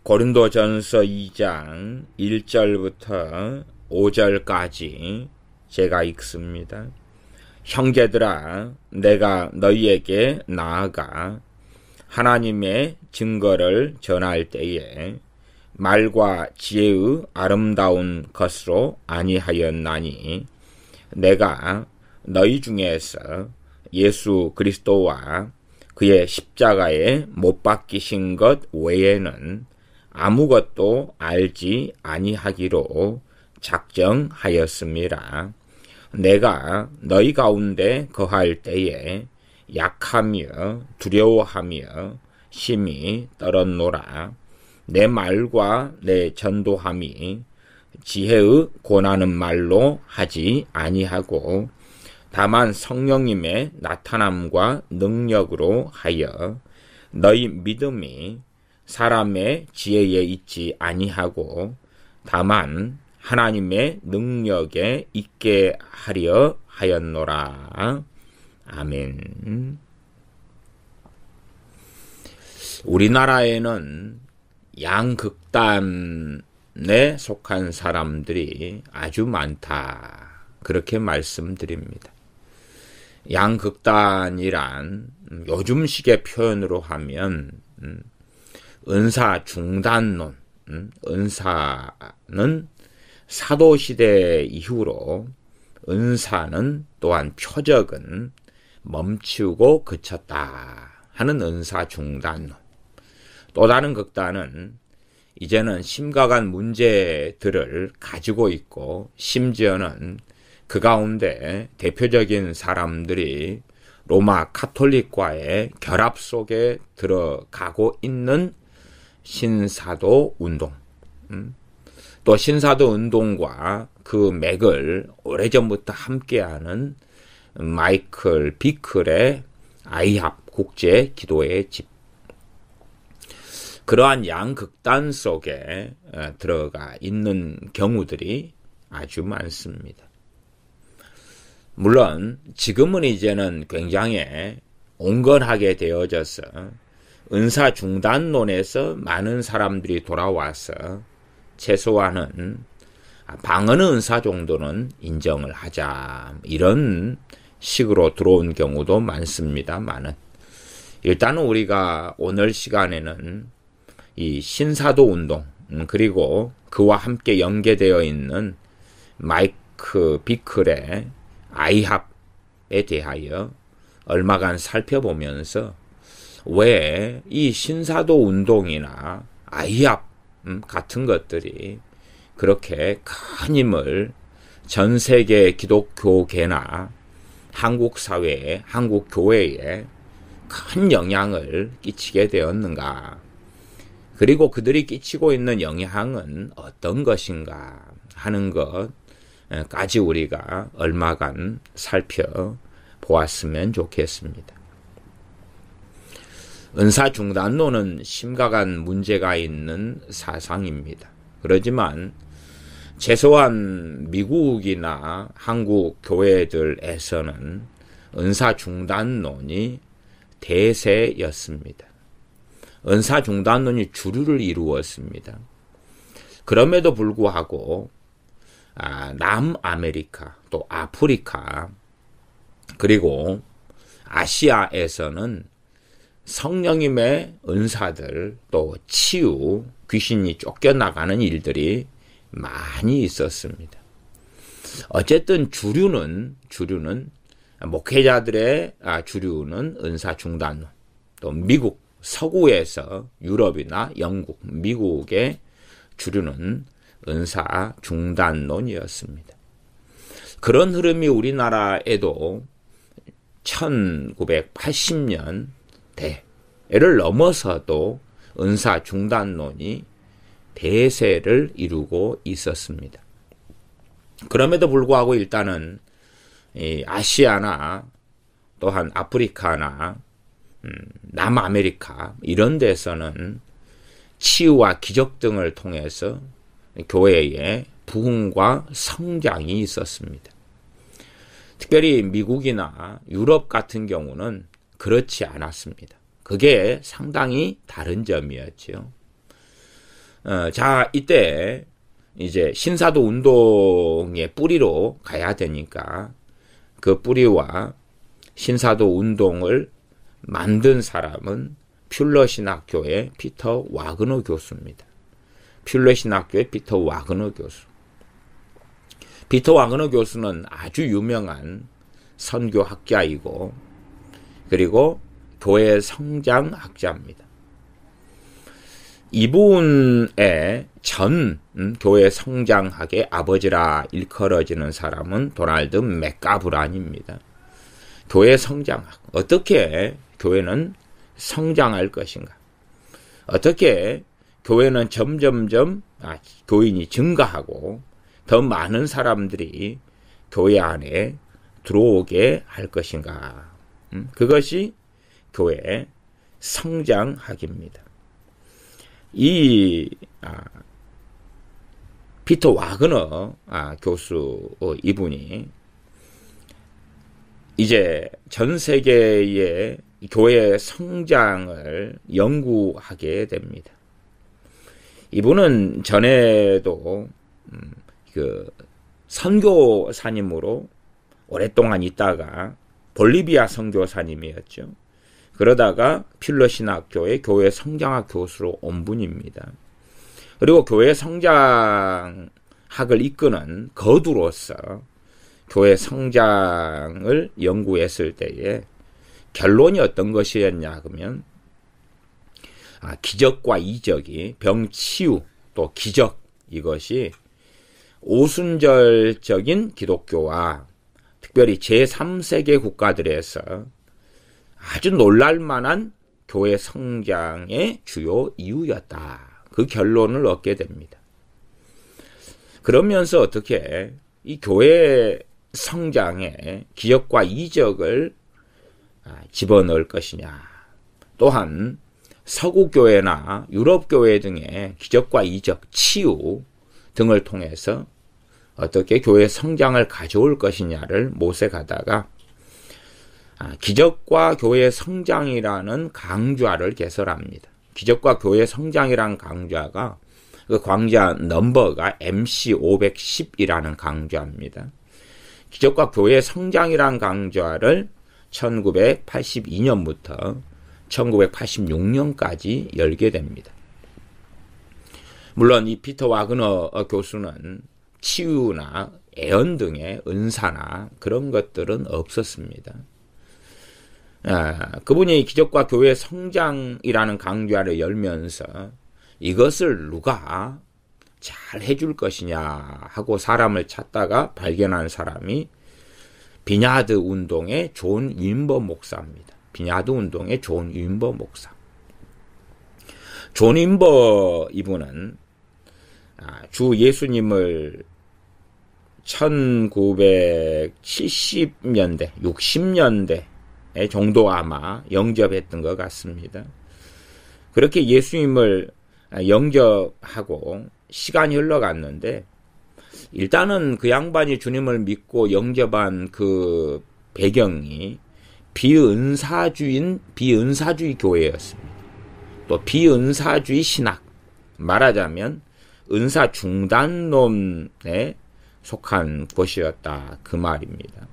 고린도전서 2장 1절부터 5절까지 제가 읽습니다. 형제들아, 내가 너희에게 나아가 하나님의 증거를 전할 때에 말과 지혜의 아름다운 것으로 아니하였나니 내가 너희 중에서 예수 그리스도와 그의 십자가에 못 박히신 것 외에는 아무것도 알지 아니하기로 작정하였습니다. 내가 너희 가운데 거할 때에 약하며 두려워하며 심히 떨었노라. 내 말과 내 전도함이 지혜의 권하는 말로 하지 아니하고 다만 성령님의 나타남과 능력으로 하여 너희 믿음이 사람의 지혜에 있지 아니하고 다만 하나님의 능력에 있게 하려 하였노라. 아멘. 우리나라에는 양극단에 속한 사람들이 아주 많다. 그렇게 말씀드립니다. 양극단이란 요즘식의 표현으로 하면 은사 중단론, 은사는 사도시대 이후로 은사는 또한 표적은 멈추고 그쳤다 하는 은사 중단론. 또 다른 극단은 이제는 심각한 문제들을 가지고 있고 심지어는 그 가운데 대표적인 사람들이 로마 카톨릭과의 결합 속에 들어가고 있는 신사도 운동, 또 신사도 운동과 그 맥을 오래전부터 함께하는 마이클 비클의 아이합 국제 기도의 집. 그러한 양극단 속에 들어가 있는 경우들이 아주 많습니다. 물론 지금은 이제는 굉장히 온건하게 되어져서 은사 중단론에서 많은 사람들이 돌아와서 최소한은 방언의 은사 정도는 인정을 하자 이런 식으로 들어온 경우도 많습니다만은 일단은 우리가 오늘 시간에는 이 신사도 운동 그리고 그와 함께 연계되어 있는 마이크 비클의 아이합에 대하여 얼마간 살펴보면서 왜 이 신사도 운동이나 아이합 같은 것들이 그렇게 큰 힘을 전 세계 기독교계나 한국 사회에, 한국 교회에 큰 영향을 끼치게 되었는가? 그리고 그들이 끼치고 있는 영향은 어떤 것인가 하는 것까지 우리가 얼마간 살펴보았으면 좋겠습니다. 은사 중단론은 심각한 문제가 있는 사상입니다. 그렇지만 최소한 미국이나 한국 교회들에서는 은사 중단론이 대세였습니다. 은사 중단론이 주류를 이루었습니다. 그럼에도 불구하고 남아메리카 또 아프리카 그리고 아시아에서는 성령님의 은사들 또 치유, 귀신이 쫓겨나가는 일들이 많이 있었습니다. 어쨌든 주류는 목회자들의 주류는 은사 중단론, 또 미국 서구에서 유럽이나 영국, 미국의 주류는 은사 중단론이었습니다. 그런 흐름이 우리나라에도 1980년대를 넘어서도 은사 중단론이 대세를 이루고 있었습니다. 그럼에도 불구하고 일단은 아시아나 또한 아프리카나 남아메리카 이런 데서는 치유와 기적 등을 통해서 교회의 부흥과 성장이 있었습니다. 특별히 미국이나 유럽 같은 경우는 그렇지 않았습니다. 그게 상당히 다른 점이었죠. 자, 이때 이제 신사도 운동의 뿌리로 가야 되니까 그 뿌리와 신사도 운동을 만든 사람은 퓰러 신학교의 피터 와그너 교수입니다. 퓰러 신학교의 피터 와그너 교수. 피터 와그너 교수는 아주 유명한 선교학자이고 그리고 교회 성장학자입니다. 이분의 전 교회 성장학의 아버지라 일컬어지는 사람은 도널드 맥가브란입니다. 교회 성장학. 어떻게 교회는 성장할 것인가? 어떻게 교회는 점점점 교인이 증가하고 더 많은 사람들이 교회 안에 들어오게 할 것인가? 그것이 교회의 성장학입니다. 이 피터 와그너 교수 이분이 이제 전 세계의 교회의 성장을 연구하게 됩니다. 이분은 전에도 그 선교사님으로 오랫동안 있다가 볼리비아 선교사님이었죠. 그러다가 퓰러 신학교의 교회 성장학 교수로 온 분입니다. 그리고 교회 성장학을 이끄는 거두로서 교회 성장을 연구했을 때에 결론이 어떤 것이었냐 하면 기적과 이적이 병치유 또 기적 이것이 오순절적인 기독교와 특별히 제3세계 국가들에서 아주 놀랄만한 교회 성장의 주요 이유였다. 그 결론을 얻게 됩니다. 그러면서 어떻게 이 교회 성장에 기적과 이적을 집어넣을 것이냐. 또한 서구교회나 유럽교회 등의 기적과 이적, 치유 등을 통해서 어떻게 교회 성장을 가져올 것이냐를 모색하다가 기적과 교회 성장이라는 강좌를 개설합니다. 기적과 교회 성장이라는 강좌가 그 강좌 넘버가 MC510이라는 강좌입니다. 기적과 교회 성장이라는 강좌를 1982년부터 1986년까지 열게 됩니다. 물론 이 피터 와그너 교수는 치유나 애언 등의 은사나 그런 것들은 없었습니다. 그분이 기적과 교회 성장이라는 강좌를 열면서 이것을 누가 잘 해줄 것이냐 하고 사람을 찾다가 발견한 사람이 비냐드 운동의 존 윈버 목사입니다. 비냐드 운동의 존 윈버 목사. 존 윈버 이분은 주 예수님을 1970년대, 60년대 정도 아마 영접했던 것 같습니다. 그렇게 예수님을 영접하고 시간이 흘러갔는데 일단은 그 양반이 주님을 믿고 영접한 그 배경이 비은사주의 교회였습니다. 또 비은사주의 신학, 말하자면 은사 중단론에 속한 곳이었다 그 말입니다.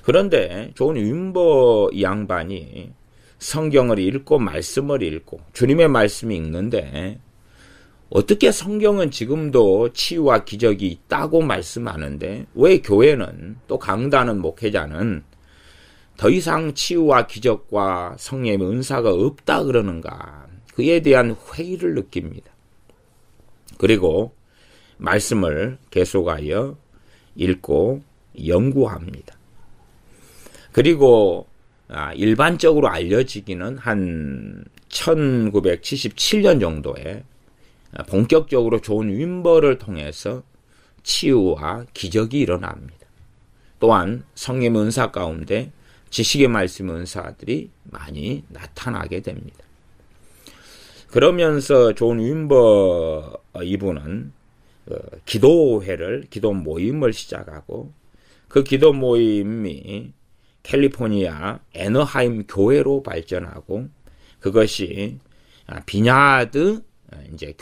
그런데 존 윈버 양반이 성경을 읽고 말씀을 읽고 주님의 말씀이 읽는데 어떻게 성경은 지금도 치유와 기적이 있다고 말씀하는데 왜 교회는 또 강단은 목회자는 더 이상 치유와 기적과 성령의 은사가 없다 그러는가? 그에 대한 회의를 느낍니다. 그리고 말씀을 계속하여 읽고 연구합니다. 그리고 일반적으로 알려지기는 한 1977년 정도에 본격적으로 존 윈버를 통해서 치유와 기적이 일어납니다. 또한 성령의 은사 가운데 지식의 말씀 은사들이 많이 나타나게 됩니다. 그러면서 존 윈버 이분은 기도 모임을 시작하고 그 기도 모임이 캘리포니아 애너하임 교회로 발전하고 그것이 비냐드 이제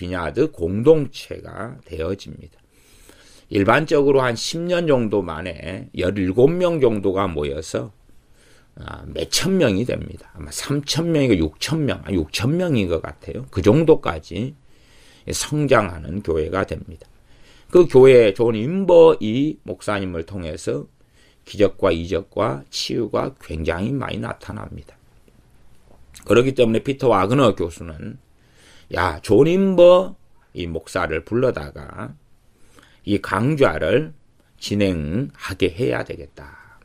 비냐드 공동체가 되어집니다. 일반적으로 한 10년 정도 만에 17명 정도가 모여서 몇천 명이 됩니다. 아마 3,000명이고 6,000명, 6,000명인 것 같아요. 그 정도까지 성장하는 교회가 됩니다. 그 교회에 존 윈버이 목사님을 통해서 기적과 이적과 치유가 굉장히 많이 나타납니다. 그렇기 때문에 피터 와그너 교수는 존 윈버 이 목사를 불러다가 이 강좌를 진행하게 해야 되겠다.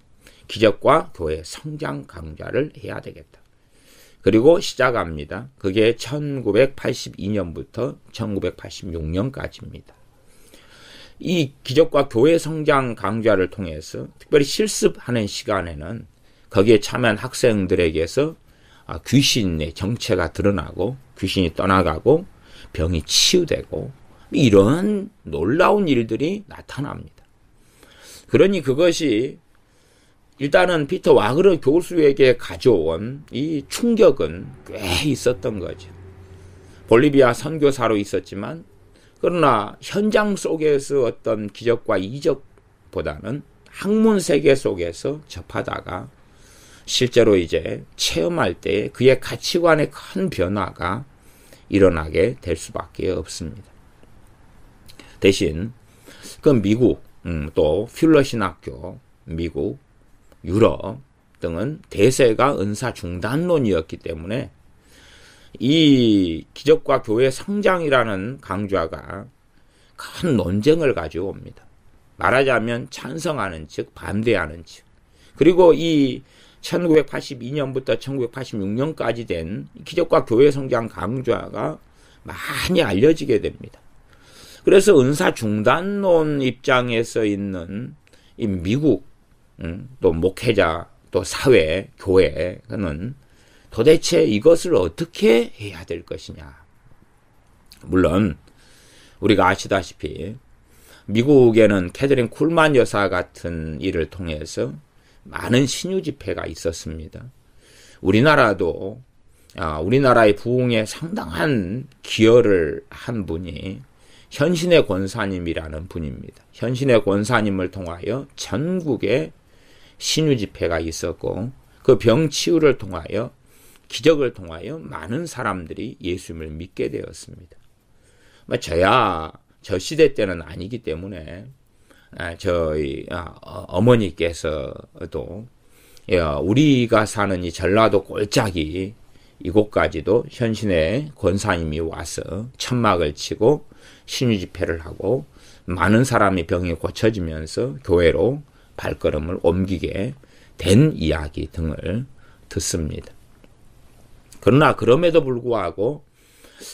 기적과 교회 성장 강좌를 해야 되겠다. 그리고 시작합니다. 그게 1982년부터 1986년까지입니다. 이 기적과 교회 성장 강좌를 통해서 특별히 실습하는 시간에는 거기에 참여한 학생들에게서 귀신의 정체가 드러나고 귀신이 떠나가고 병이 치유되고 이런 놀라운 일들이 나타납니다. 그러니 그것이 일단은 피터 와그너 교수에게 가져온 이 충격은 꽤 있었던 거죠. 볼리비아 선교사로 있었지만 그러나 현장 속에서 어떤 기적과 이적보다는 학문 세계 속에서 접하다가 실제로 이제 체험할 때 그의 가치관의 큰 변화가 일어나게 될 수밖에 없습니다. 대신 그 미국 또 퓰러 신학교, 미국, 유럽 등은 대세가 은사 중단론이었기 때문에 이 기적과 교회 성장이라는 강좌가 큰 논쟁을 가져옵니다. 말하자면 찬성하는 측, 반대하는 측. 그리고 이 1982년부터 1986년까지 된 기적과 교회 성장 강좌가 많이 알려지게 됩니다. 그래서 은사 중단론 입장에서 있는 이 미국 또 목회자 또 사회 교회는 도대체 이것을 어떻게 해야 될 것이냐. 물론 우리가 아시다시피 미국에는 캐서린 쿨만 여사 같은 일을 통해서 많은 신유 집회가 있었습니다. 우리나라도 우리나라의 부흥에 상당한 기여를 한 분이 현신의 권사님이라는 분입니다. 현신의 권사님을 통하여 전국에 신유 집회가 있었고 그 병 치유를 통하여 기적을 통하여 많은 사람들이 예수님을 믿게 되었습니다. 저야 저 시대 때는 아니기 때문에 저희 어머니께서도 우리가 사는 이 전라도 꼴짝이 이곳까지도 현신의 권사님이 와서 천막을 치고 신유 집회를 하고 많은 사람이 병이 고쳐지면서 교회로 발걸음을 옮기게 된 이야기 등을 듣습니다. 그러나 그럼에도 불구하고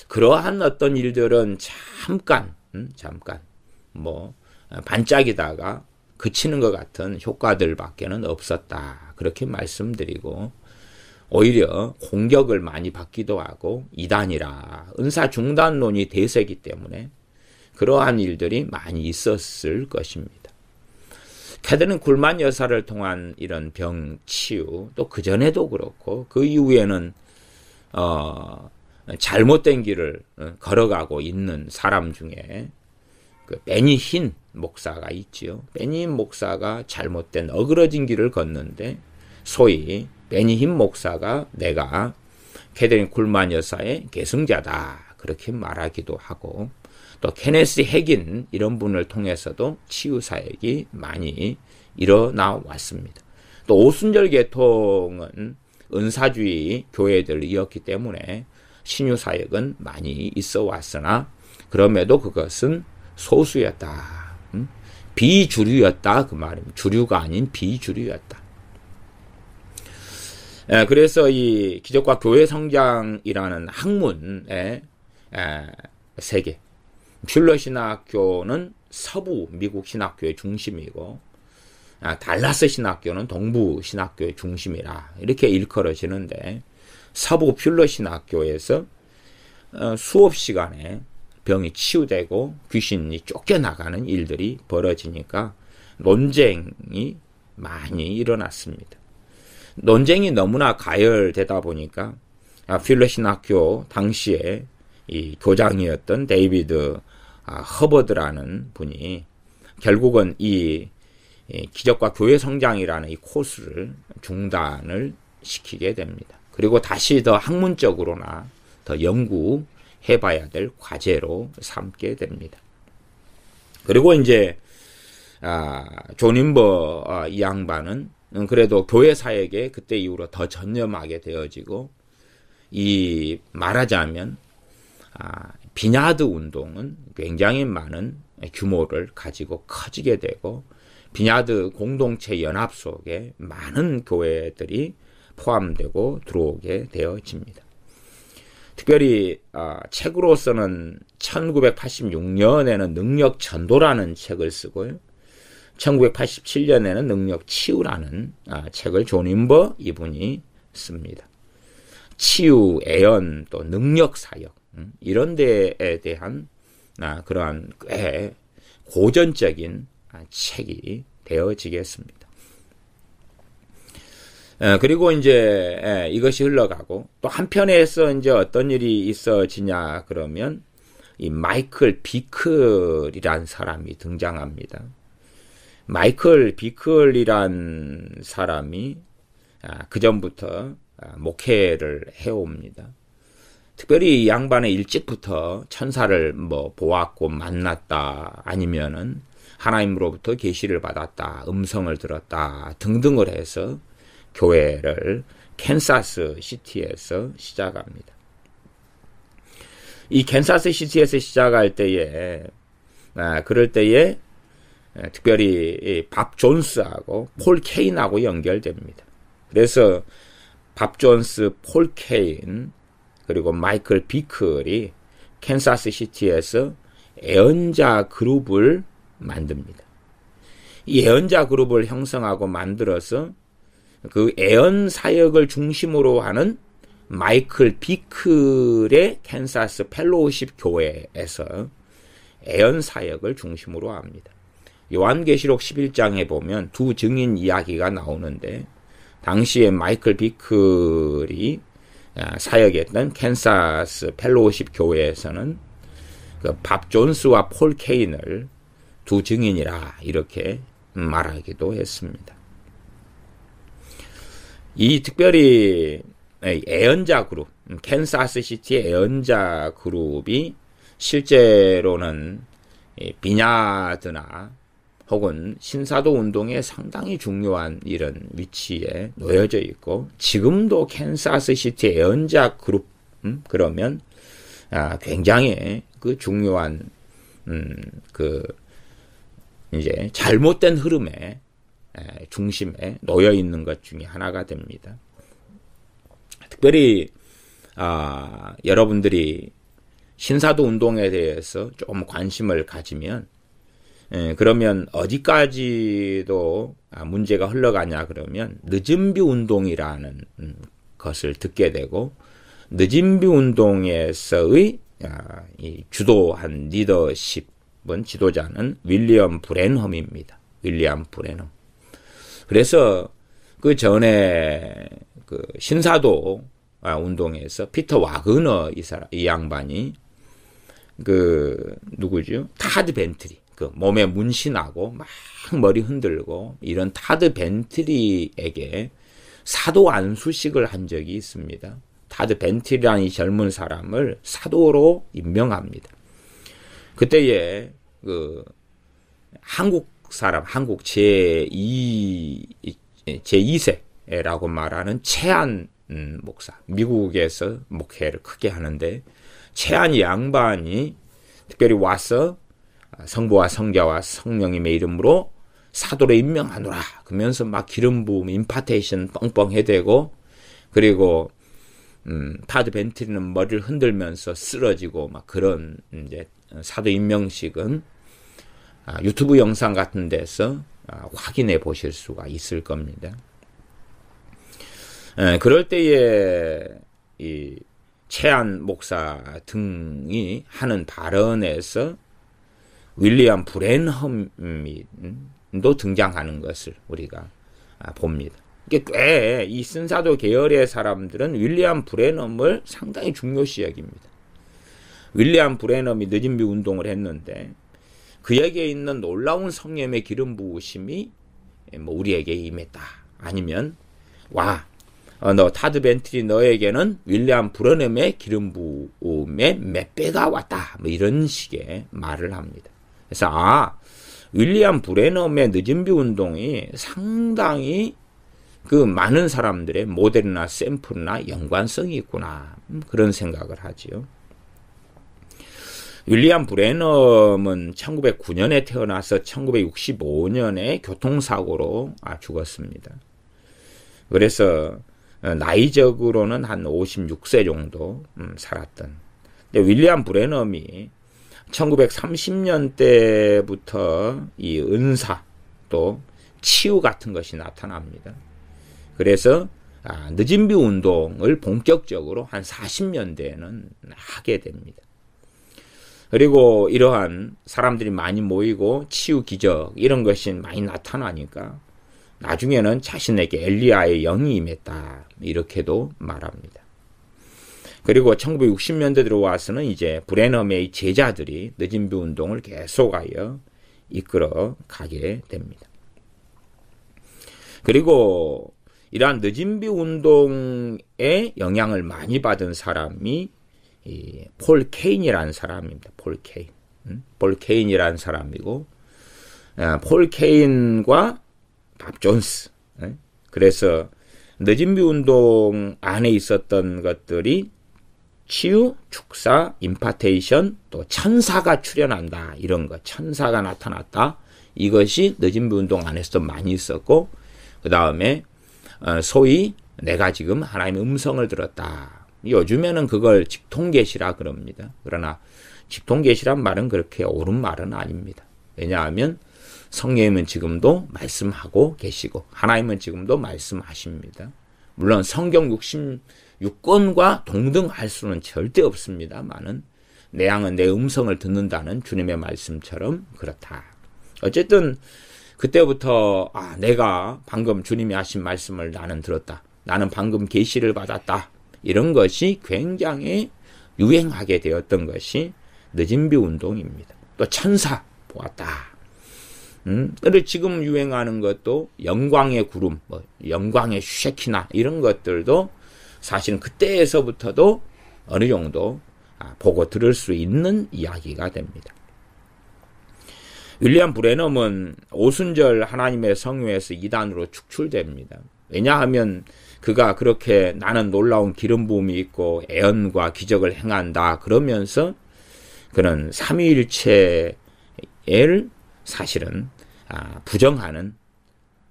그러한 어떤 일들은 잠깐 반짝이다가 그치는 것 같은 효과들밖에는 없었다. 그렇게 말씀드리고 오히려 공격을 많이 받기도 하고 이단이라 은사 중단론이 대세이기 때문에 그러한 일들이 많이 있었을 것입니다. 캐서린 쿨만 여사를 통한 이런 병 치유 또 그전에도 그렇고 그 이후에는 잘못된 길을 걸어가고 있는 사람 중에 그 베니 흰 목사가 있지요. 베니 흰 목사가 잘못된 어그러진 길을 걷는데 소위 베니 흰 목사가 내가 캐서린 쿨만 여사의 계승자다 그렇게 말하기도 하고 또 케네스 핵인 이런 분을 통해서도 치유 사역이 많이 일어나 왔습니다. 또 오순절 계통은 은사주의 교회들이었기 때문에 신유 사역은 많이 있어 왔으나 그럼에도 그것은 소수였다. 비주류였다 그 말입니다. 주류가 아닌 비주류였다. 그래서 이 기적과 교회 성장이라는 학문의 세계 퓰러 신학교는 서부 미국 신학교의 중심이고 달라스 신학교는 동부 신학교의 중심이라 이렇게 일컬어지는데 서부 퓰러 신학교에서 수업 시간에 병이 치유되고 귀신이 쫓겨나가는 일들이 벌어지니까 논쟁이 많이 일어났습니다. 논쟁이 너무나 가열되다 보니까 퓰러 신학교 당시에 이 교장이었던 데이비드 허버드라는 분이 결국은 이 기적과 교회 성장이라는 이 코스를 중단을 시키게 됩니다. 그리고 다시 더 학문적으로나 더 연구해봐야 될 과제로 삼게 됩니다. 그리고 이제 존 윈버 이 양반은 그래도 교회 사역에 그때 이후로 더 전념하게 되어지고, 이 말하자면 비냐드 운동은 굉장히 많은 규모를 가지고 커지게 되고, 비냐드 공동체 연합 속에 많은 교회들이 포함되고 들어오게 되어집니다. 특별히 책으로서는 1986년에는 능력 전도라는 책을 쓰고요. 1987년에는 능력 치유라는 책을 존 윈버 이분이 씁니다. 치유, 애연, 또 능력 사역 이런 데에 대한 그러한 꽤 고전적인 책이 되어지겠습니다. 그리고 이제 이것이 흘러가고, 또 한편에서 이제 어떤 일이 있어지냐 그러면 이 마이클 비클이란 사람이 등장합니다. 마이클 비클이란 사람이 그 전부터 목회를 해옵니다. 특별히 이 양반은 일찍부터 천사를 보았고 만났다, 아니면은 하나님으로부터 계시를 받았다, 음성을 들었다 등등을 해서 교회를 캔사스 시티에서 시작합니다. 이 캔사스 시티에서 시작할 때에 그럴 때에 특별히 밥 존스하고 폴 케인하고 연결됩니다. 그래서 밥 존스, 폴 케인 그리고 마이클 비클이 캔사스 시티에서 애언자 그룹을 만듭니다. 이 애언자 그룹을 형성하고 만들어서 그 애언 사역을 중심으로 하는 마이클 비클의 캔사스 펠로우십 교회에서 애언 사역을 중심으로 합니다. 요한계시록 11장에 보면 두 증인 이야기가 나오는데, 당시에 마이클 비클이 사역했던 캔사스 펠로우십 교회에서는 그 밥 존스와 폴 케인을 두 증인이라 이렇게 말하기도 했습니다. 이 특별히 애언자 그룹, 캔사스 시티의 애언자 그룹이 실제로는 비냐드나 혹은 신사도 운동에 상당히 중요한 이런 위치에 놓여져 있고, 지금도 캔사스 시티 애언자 그룹 그러면 굉장히 그 중요한 그 이제 잘못된 흐름의 중심에 놓여 있는 것 중에 하나가 됩니다. 특별히 여러분들이 신사도 운동에 대해서 좀 관심을 가지면, 그러면 어디까지도 문제가 흘러가냐 그러면 늦은비 운동이라는 것을 듣게 되고, 늦은비 운동에서의 이 주도한 리더십은, 지도자는 윌리엄 브랜험입니다. 윌리엄 브랜험. 그래서 그 전에 그 신사도 운동에서 피터 와그너 이 양반이 그 누구죠? 타드 벤트리, 그 몸에 문신하고 막 머리 흔들고 이런 타드 벤트리에게 사도 안수식을 한 적이 있습니다. 타드 벤트리라는 이 젊은 사람을 사도로 임명합니다. 그때에 그 한국 제2세라고 말하는 채한 목사, 미국에서 목회를 크게 하는데, 채한 양반이 특별히 와서 성부와 성자와 성령님의 이름으로 사도로 임명하노라 그러면서 막 기름 부음 임파테이션 뻥뻥 해대고, 그리고 타드 벤트리는 머리를 흔들면서 쓰러지고 막 그런 이제 사도 임명식은 유튜브 영상 같은 데서 확인해 보실 수가 있을 겁니다. 그럴 때에 이 채한 목사 등이 하는 발언에서 윌리엄 브랜험이 도 등장하는 것을 우리가 봅니다. 이게 꽤 이 신사도 계열의 사람들은 윌리엄 브랜험을 상당히 중요시 여깁니다. 윌리엄 브레넘이 늦은비 운동을 했는데 그에게 있는 놀라운 성령의 기름 부으심이 뭐 우리에게 임했다. 아니면 너 타드 벤틀리 너에게는 윌리엄 브레넘의 기름 부음의 몇 배가 왔다. 뭐 이런 식의 말을 합니다. 그래서 윌리엄 브레넘의 늦은비 운동이 상당히 그 많은 사람들의 모델이나 샘플이나 연관성이 있구나. 그런 생각을 하지요. 윌리엄 브레넘은 1909년에 태어나서 1965년에 교통사고로 죽었습니다. 그래서 나이적으로는 한 56세 정도 살았던. 근데 윌리엄 브레넘이 1930년대부터 이 은사 또 치유 같은 것이 나타납니다. 그래서 늦은비 운동을 본격적으로 한 40년대에는 하게 됩니다. 그리고 이러한 사람들이 많이 모이고 치유 기적 이런 것이 많이 나타나니까 나중에는 자신에게 엘리야의 영이 임했다 이렇게도 말합니다. 그리고 1960년대 들어와서는 이제 브레넘의 제자들이 늦은비 운동을 계속하여 이끌어 가게 됩니다. 그리고 이러한 늦은비 운동에 영향을 많이 받은 사람이 폴 케인이라는 사람입니다. 폴 케인이라는 사람이고, 폴 케인과 밥 존스. 그래서 늦은비 운동 안에 있었던 것들이 치유, 축사, 임파테이션, 또 천사가 출현한다. 이런 것, 천사가 나타났다. 이것이 늦은비 운동 안에서도 많이 있었고, 그 다음에 소위 내가 지금 하나님의 음성을 들었다. 요즘에는 그걸 직통계시라 그럽니다. 그러나 직통계시란 말은 그렇게 옳은 말은 아닙니다. 왜냐하면 성령님은 지금도 말씀하고 계시고 하나님은 지금도 말씀하십니다. 물론 성경 66권과 동등할 수는 절대 없습니다만은 내 양은 내 음성을 듣는다는 주님의 말씀처럼 그렇다. 어쨌든 그때부터 내가 방금 주님이 하신 말씀을 나는 들었다. 나는 방금 계시를 받았다. 이런 것이 굉장히 유행하게 되었던 것이 늦은비 운동입니다. 또 천사 보았다. 그런데 지금 유행하는 것도 영광의 구름, 영광의 쉐키나 이런 것들도 사실은 그때에서부터도 어느 정도 보고 들을 수 있는 이야기가 됩니다. 윌리엄 브레넘은 오순절 하나님의 성회에서 이단으로 축출됩니다. 왜냐하면 그가 그렇게 나는 놀라운 기름 부음이 있고 애언과 기적을 행한다 그러면서 그는 삼위일체를 사실은 부정하는,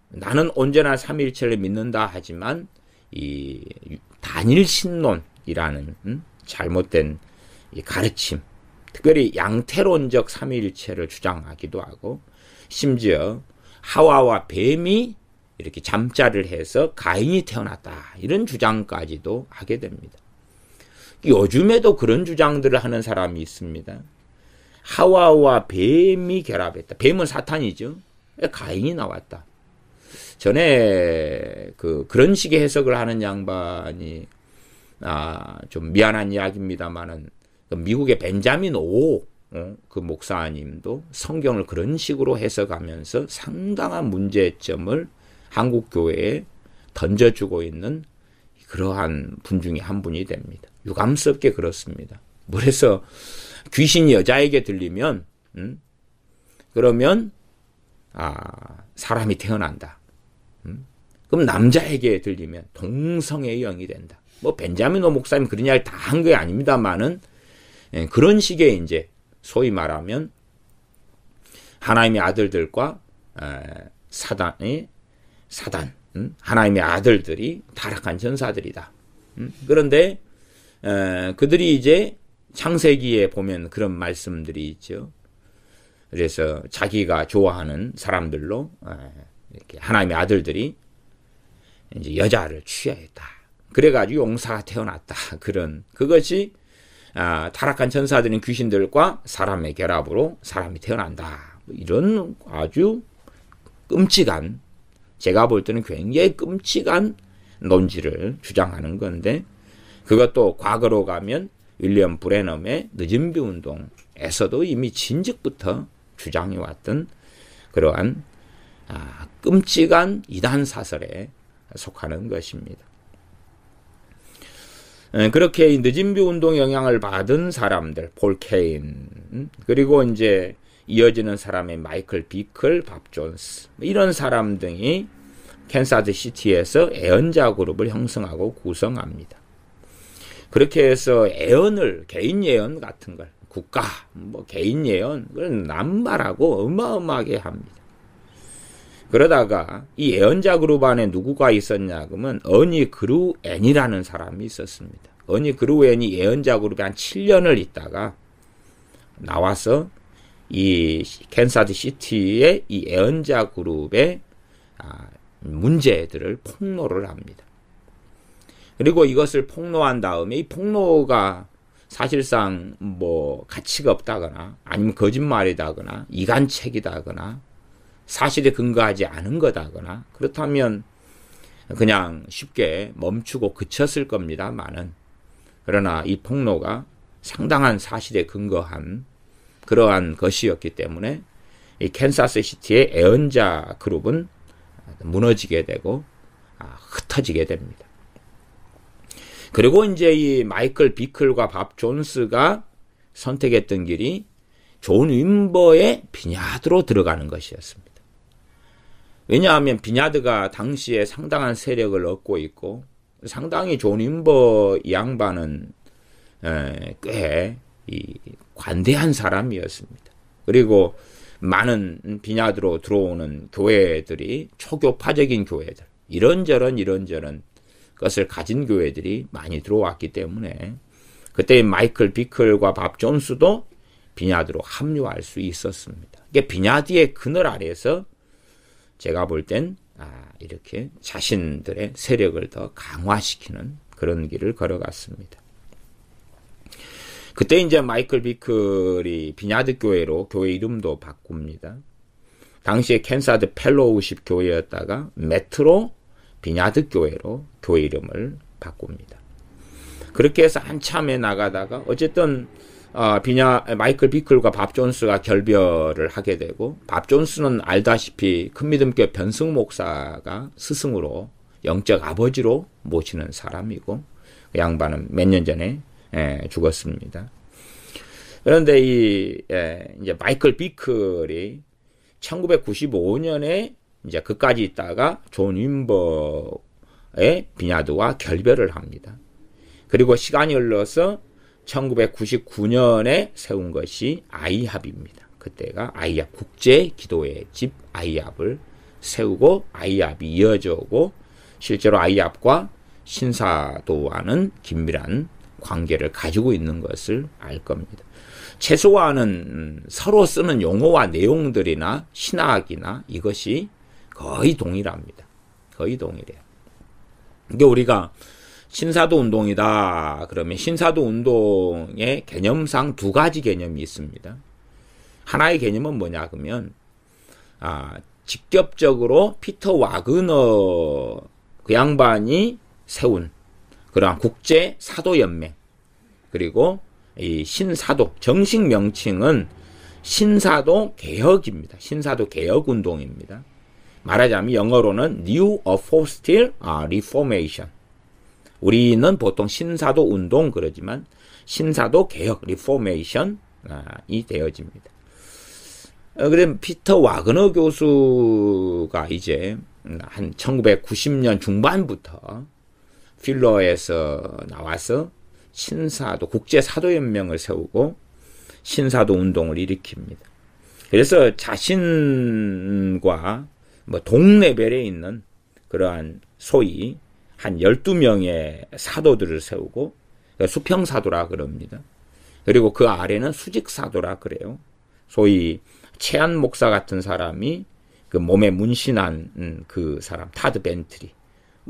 나는 언제나 삼위일체를 믿는다 하지만 이 단일신론이라는 잘못된 이 가르침, 특별히 양태론적 삼위일체를 주장하기도 하고 심지어 하와와 뱀이 이렇게 잠자를 해서 가인이 태어났다. 이런 주장까지도 하게 됩니다. 요즘에도 그런 주장들을 하는 사람이 있습니다. 하와와 뱀이 결합했다. 뱀은 사탄이죠. 가인이 나왔다. 전에 그런 식의 해석을 하는 양반이 좀 미안한 이야기입니다만은 미국의 벤자민 오 그 목사님도 성경을 그런 식으로 해석하면서 상당한 문제점을 한국 교회에 던져주고 있는 그러한 분 중에 한 분이 됩니다. 유감스럽게 그렇습니다. 그래서 귀신이 여자에게 들리면 그러면 사람이 태어난다. 그럼 남자에게 들리면 동성애의 영이 된다. 뭐 벤자민 오 목사님 그런 이야기 다 한 게 아닙니다만은 그런 식의 이제 소위 말하면 하나님의 아들들과 사단 하나님의 아들들이 타락한 전사들이다. 그런데 그들이 이제 창세기에 보면 그런 말씀들이 있죠. 그래서 자기가 좋아하는 사람들로 이렇게 하나님의 아들들이 이제 여자를 취하였다. 그래가지고 용사가 태어났다. 그것이 타락한 전사들인 귀신들과 사람의 결합으로 사람이 태어난다. 이런 아주 끔찍한, 제가 볼 때는 굉장히 끔찍한 논지를 주장하는 건데, 그것도 과거로 가면 윌리엄 브레넘의 늦은 비 운동에서도 이미 진즉부터 주장해왔던 그러한 끔찍한 이단 사설에 속하는 것입니다. 그렇게 늦은 비 운동 영향을 받은 사람들, 폴 케인, 그리고 이제 이어지는 사람의 마이클 비클, 밥 존스, 이런 사람 등이 캔사스 시티에서 애언자 그룹을 형성하고 구성합니다. 그렇게 해서 애언을, 개인 예언 같은 걸, 국가, 개인 예언, 그걸 남발하고 어마어마하게 합니다. 그러다가 이 애언자 그룹 안에 누구가 있었냐 그러면 어니 그루엔이라는 사람이 있었습니다. 어니 그루엔이 애언자 그룹에 한 7년을 있다가 나와서 이 캔사스 시티의 이 애언자 그룹의 문제들을 폭로를 합니다. 그리고 이것을 폭로한 다음에 이 폭로가 사실상 가치가 없다거나 아니면 거짓말이다거나 이간책이다거나 사실에 근거하지 않은 거다거나 그렇다면 그냥 쉽게 멈추고 그쳤을 겁니다만은, 그러나 이 폭로가 상당한 사실에 근거한 그러한 것이었기 때문에 이 캔사스 시티의 애언자 그룹은 무너지게 되고 흩어지게 됩니다. 그리고 이제 이 마이클 비클과 밥 존스가 선택했던 길이 존 윈버의 비냐드로 들어가는 것이었습니다. 왜냐하면 비냐드가 당시에 상당한 세력을 얻고 있고 상당히 존 윈버 이 양반은 꽤 관대한 사람이었습니다. 그리고 많은 비냐드로 들어오는 교회들이 초교파적인 교회들, 이런저런 것을 가진 교회들이 많이 들어왔기 때문에 그때 마이클 비클과 밥 존스도 비냐드로 합류할 수 있었습니다. 이게 비냐드의 그늘 아래에서 제가 볼 땐 이렇게 자신들의 세력을 더 강화시키는 그런 길을 걸어갔습니다. 그때 이제 마이클 비클이 비냐드 교회로 교회 이름도 바꿉니다. 당시에 캔사스 펠로우십 교회였다가 메트로 비냐드 교회로 교회 이름을 바꿉니다. 그렇게 해서 한참에 나가다가 어쨌든 마이클 비클과 밥 존스가 결별을 하게 되고, 밥 존스는 알다시피 큰믿음교회 변승 목사가 스승으로 영적 아버지로 모시는 사람이고 그 양반은 몇 년 전에 죽었습니다. 그런데 이제 마이클 비클이 1995년에 이제 그까지 있다가 존 윈버의 비냐드와 결별을 합니다. 그리고 시간이 흘러서 1999년에 세운 것이 아이합입니다. 그때가 아이합 국제 기도의 집 아이합을 세우고 아이합이 이어져 오고 실제로 아이합과 신사도와는 긴밀한 관계를 가지고 있는 것을 알 겁니다. 최소한은 서로 쓰는 용어와 내용들이나 신학이나 이것이 거의 동일합니다. 거의 동일해요. 이게 우리가 신사도 운동이다 그러면 신사도 운동의 개념상 두 가지 개념이 있습니다. 하나의 개념은 뭐냐 그러면 직접적으로 피터 와그너 그 양반이 세운 그러한 국제 사도 연맹, 그리고 이 신사도 정식 명칭은 신사도 개혁입니다. 신사도 개혁 운동입니다. 말하자면 영어로는 New Apostolic Reformation. 우리는 보통 신사도 운동 그러지만 신사도 개혁 리포메이션이 되어집니다. 그럼 피터 와그너 교수가 이제 한 1990년 중반부터 필러에서 나와서 신사도 국제사도연맹을 세우고 신사도 운동을 일으킵니다. 그래서 자신과 동레벨에 있는 그러한 소위 한 12명의 사도들을 세우고 수평사도라 그럽니다. 그리고 그 아래는 수직사도라 그래요. 소위 채안 목사 같은 사람이 그 몸에 문신한 그 사람 타드 벤트리.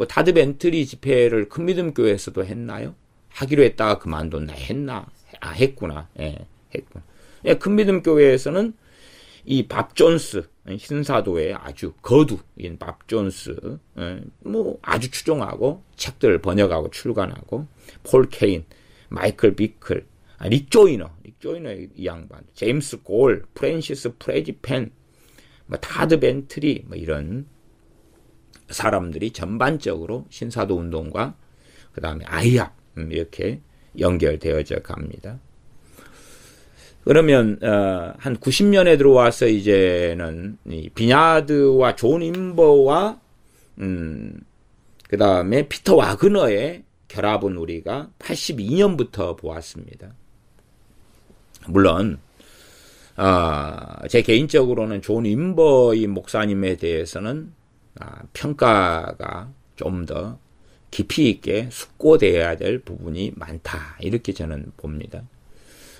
타드 벤트리 집회를 큰믿음교회에서도 했나요? 하기로 했다가 그만뒀나? 했나? 했구나. 했구나. 큰믿음교회에서는 이 밥 존스, 신사도의 아주 거두인 밥 존스, 아주 추종하고 책들을 번역하고 출간하고 폴 케인, 마이클 비클, 릭 조이너 이 양반, 제임스 골, 프랜시스 프레지펜, 뭐 타드 벤트리, 뭐 이런 사람들이 전반적으로 신사도 운동과 그 다음에 아이악 이렇게 연결되어져 갑니다. 그러면 한 90년에 들어와서 이제는 이 비냐드와 존 임버와 그 다음에 피터 와그너의 결합은 우리가 82년부터 보았습니다. 물론 제 개인적으로는 존 임버의 목사님에 대해서는 평가가 좀 더 깊이 있게 숙고되어야 될 부분이 많다, 이렇게 저는 봅니다.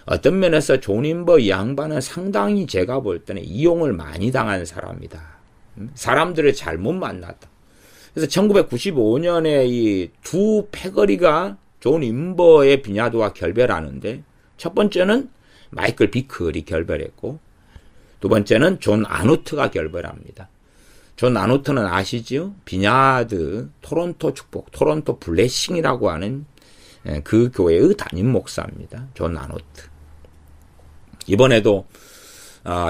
어떤 면에서 존 임버 이 양반은 상당히 제가 볼 때는 이용을 많이 당한 사람이다. 사람들을 잘못 만났다. 그래서 1995년에 이 두 패거리가 존 임버의 비냐드와 결별하는데, 첫 번째는 마이클 비클이 결별했고, 두 번째는 존 아노트가 결별합니다. 존 아노트는 아시지요? 비냐드 토론토 축복, 토론토 블레싱이라고 하는 그 교회의 담임 목사입니다. 존 아노트. 이번에도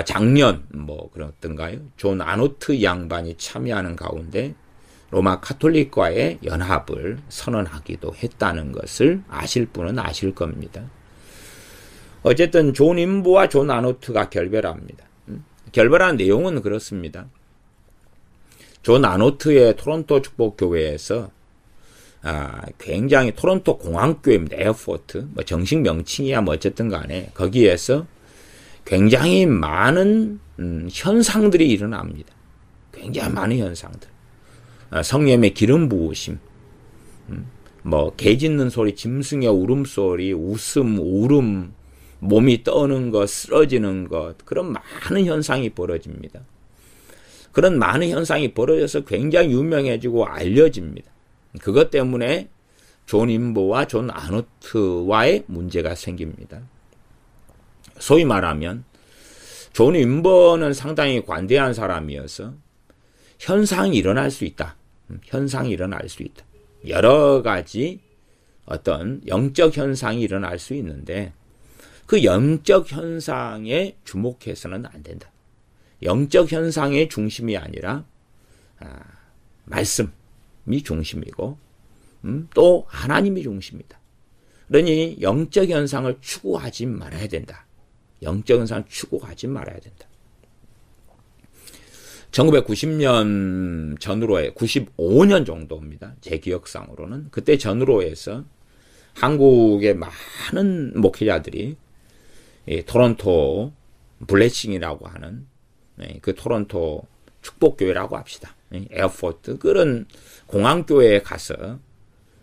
작년 그렇던가요? 존 아노트 양반이 참여하는 가운데 로마 카톨릭과의 연합을 선언하기도 했다는 것을 아실 분은 아실 겁니다. 어쨌든 존 임보와 존 아노트가 결별합니다. 결별한 내용은 그렇습니다. 존 아노트의 토론토 축복교회에서 굉장히 토론토 공항교회입니다. 에어포트, 정식 명칭이야 어쨌든 간에 거기에서 굉장히 많은 현상들이 일어납니다. 굉장히 많은 현상들. 성령의 기름 부으심, 개 짖는 소리, 짐승의 울음소리, 웃음, 울음, 몸이 떠는 것, 쓰러지는 것, 그런 많은 현상이 벌어집니다. 그런 많은 현상이 벌어져서 굉장히 유명해지고 알려집니다. 그것 때문에 존 임보와 존 아노트와의 문제가 생깁니다. 소위 말하면 존 임버는 상당히 관대한 사람이어서 현상이 일어날 수 있다. 현상이 일어날 수 있다. 여러 가지 어떤 영적 현상이 일어날 수 있는데 그 영적 현상에 주목해서는 안 된다. 영적 현상의 중심이 아니라 말씀이 중심이고 또 하나님이 중심이다. 그러니 영적 현상을 추구하지 말아야 된다. 영적 현상을 추구하지 말아야 된다. 1990년 전후로에 95년 정도입니다. 제 기억상으로는 그때 전후로 해서 한국의 많은 목회자들이 토론토 블레싱이라고 하는 그 토론토 축복교회라고 합시다. 에어포트 그런 공항교회에 가서